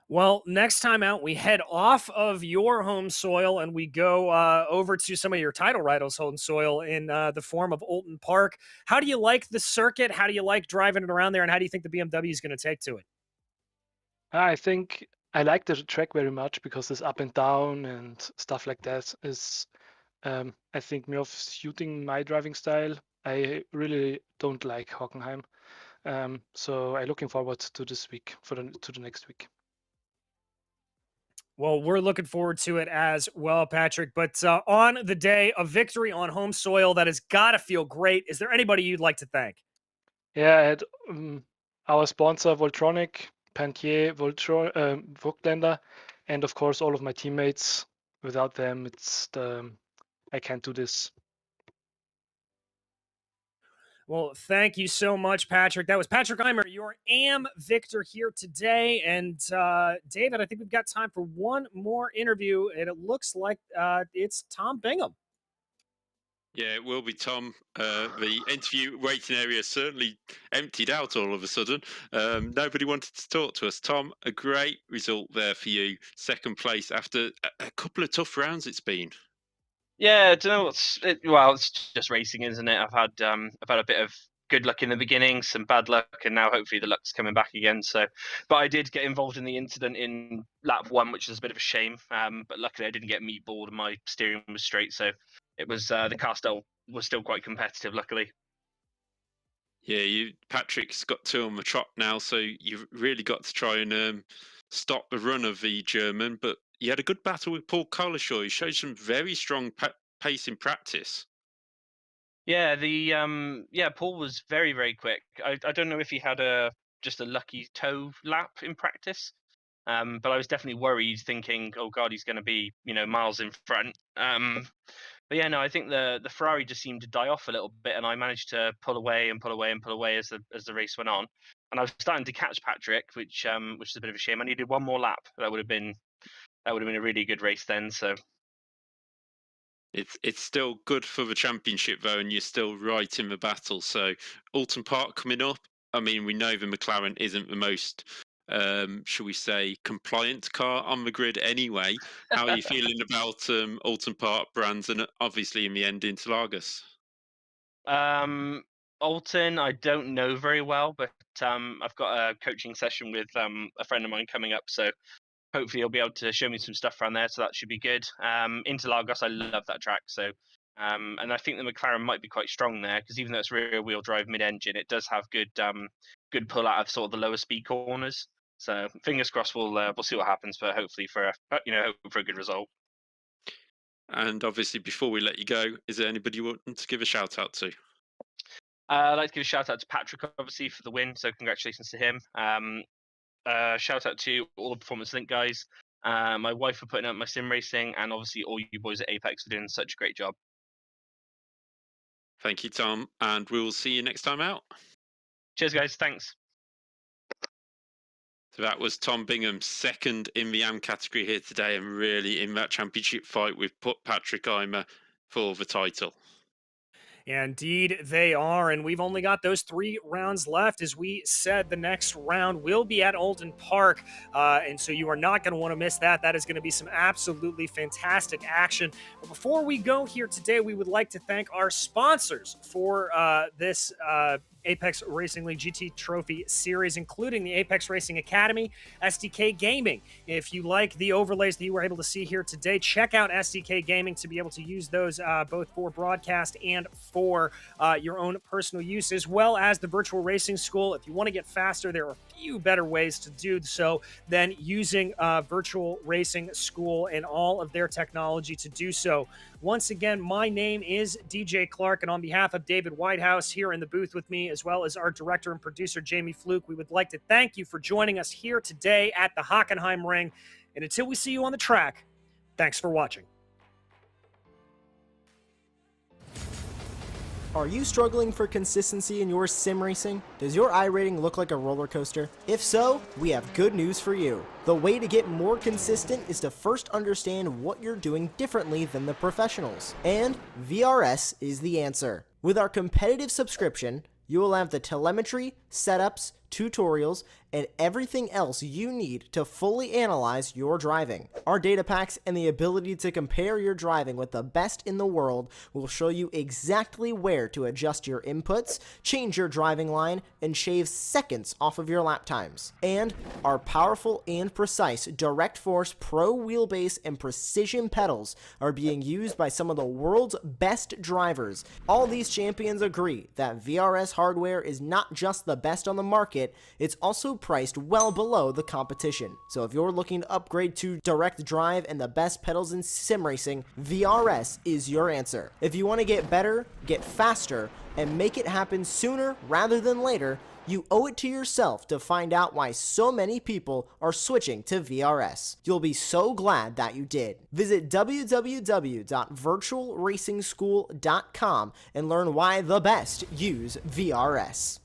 Well, next time out, we head off of your home soil and we go over to some of your title rivals' home soil in the form of Oulton Park. How do you like the circuit? How do you like driving it around there? And how do you think the BMW is going to take to it? I think I like the track very much because this up and down and stuff like that is, I think, more of suiting my driving style. I really don't like Hockenheim. So I'm looking forward to this week, to the next week. Well, we're looking forward to it as well, Patrick. But on the day of victory on home soil, that has got to feel great. Is there anybody you'd like to thank? Yeah, I had our sponsor Voltronic, Pantier, Vogtländer, and of course all of my teammates. Without them, I can't do this. Well, thank you so much, Patrick. That was Patrick Eimer, your AM victor here today. And David, I think we've got time for one more interview, and it looks like it's Tom Bingham. Yeah, it will be Tom. The interview waiting area certainly emptied out all of a sudden. Nobody wanted to talk to us. Tom, a great result there for you. Second place after a couple of tough rounds it's been. Yeah, I don't know well, it's just racing, isn't it? I've had a bit of good luck in the beginning, some bad luck, and now hopefully the luck's coming back again. So, but I did get involved in the incident in lap 1, which is a bit of a shame. But luckily I didn't get meatballed and my steering was straight, so it was the car still was still quite competitive, luckily. Yeah, Patrick's got 2 on the trot now, so you've really got to try and stop the run of the German. But you had a good battle with Paul Collinshaw. He showed some very strong pace in practice. Yeah, Paul was very, very quick. I don't know if he had just a lucky toe lap in practice, but I was definitely worried, thinking, oh god, he's going to be miles in front. But yeah, no, I think the Ferrari just seemed to die off a little bit, and I managed to pull away and pull away and pull away as the race went on. And I was starting to catch Patrick, which is a bit of a shame. I needed one more lap. That would have been a really good race then. So it's still good for the championship though, and you're still right in the battle. So Oulton Park coming up. I mean, we know the McLaren isn't the most, shall we say, compliant car on the grid anyway. How are you feeling about Oulton Park brands, and obviously in the end Interlagos? Oulton, I don't know very well, but I've got a coaching session with a friend of mine coming up, so hopefully he'll be able to show me some stuff around there, so that should be good. Interlagos, I love that track, so and I think the McLaren might be quite strong there, because even though it's rear-wheel drive mid-engine, it does have good pull out of sort of the lower speed corners. So fingers crossed, we'll see what happens, but hopefully for a good result. And obviously, before we let you go, is there anybody you want to give a shout out to? I'd like to give a shout out to Patrick, obviously, for the win. So congratulations to him. Shout out to all the Performance Link guys, my wife for putting up my sim racing, and obviously all you boys at Apex for doing such a great job. Thank you, Tom, and we will see you next time out. Cheers, guys. Thanks. So that was Tom Bingham, second in the AM category here today, and really in that championship fight with Patrick Eimer for the title. Indeed, they are. And we've only got those 3 rounds left. As we said, the next round will be at Oulton Park. And so you are not going to want to miss that. That is going to be some absolutely fantastic action. But before we go here today, we would like to thank our sponsors for this Apex Racing League GT Trophy Series, including the Apex Racing Academy, SDK Gaming. If you like the overlays that you were able to see here today, check out SDK Gaming to be able to use those both for broadcast and for your own personal use, as well as the Virtual Racing School. If you want to get faster, there are a few better ways to do so than using Virtual Racing School and all of their technology to do so. Once again, my name is DJ Clark, and on behalf of David Whitehouse here in the booth with me, as well as our director and producer, Jamie Fluke, we would like to thank you for joining us here today at the Hockenheim Ring. And until we see you on the track, thanks for watching. Are you struggling for consistency in your sim racing? Does your iRating look like a roller coaster? If so, we have good news for you. The way to get more consistent is to first understand what you're doing differently than the professionals. And VRS is the answer. With our competitive subscription, you will have the telemetry, setups, tutorials, and everything else you need to fully analyze your driving. Our data packs and the ability to compare your driving with the best in the world will show you exactly where to adjust your inputs, change your driving line, and shave seconds off of your lap times. And our powerful and precise Direct Force Pro wheelbase and precision pedals are being used by some of the world's best drivers. All these champions agree that VRS hardware is not just the best on the market, it's also priced well below the competition. So if you're looking to upgrade to direct drive and the best pedals in sim racing, VRS is your answer. If you want to get better, get faster, and make it happen sooner rather than later, you owe it to yourself to find out why so many people are switching to VRS. You'll be so glad that you did. Visit www.virtualracingschool.com and learn why the best use VRS.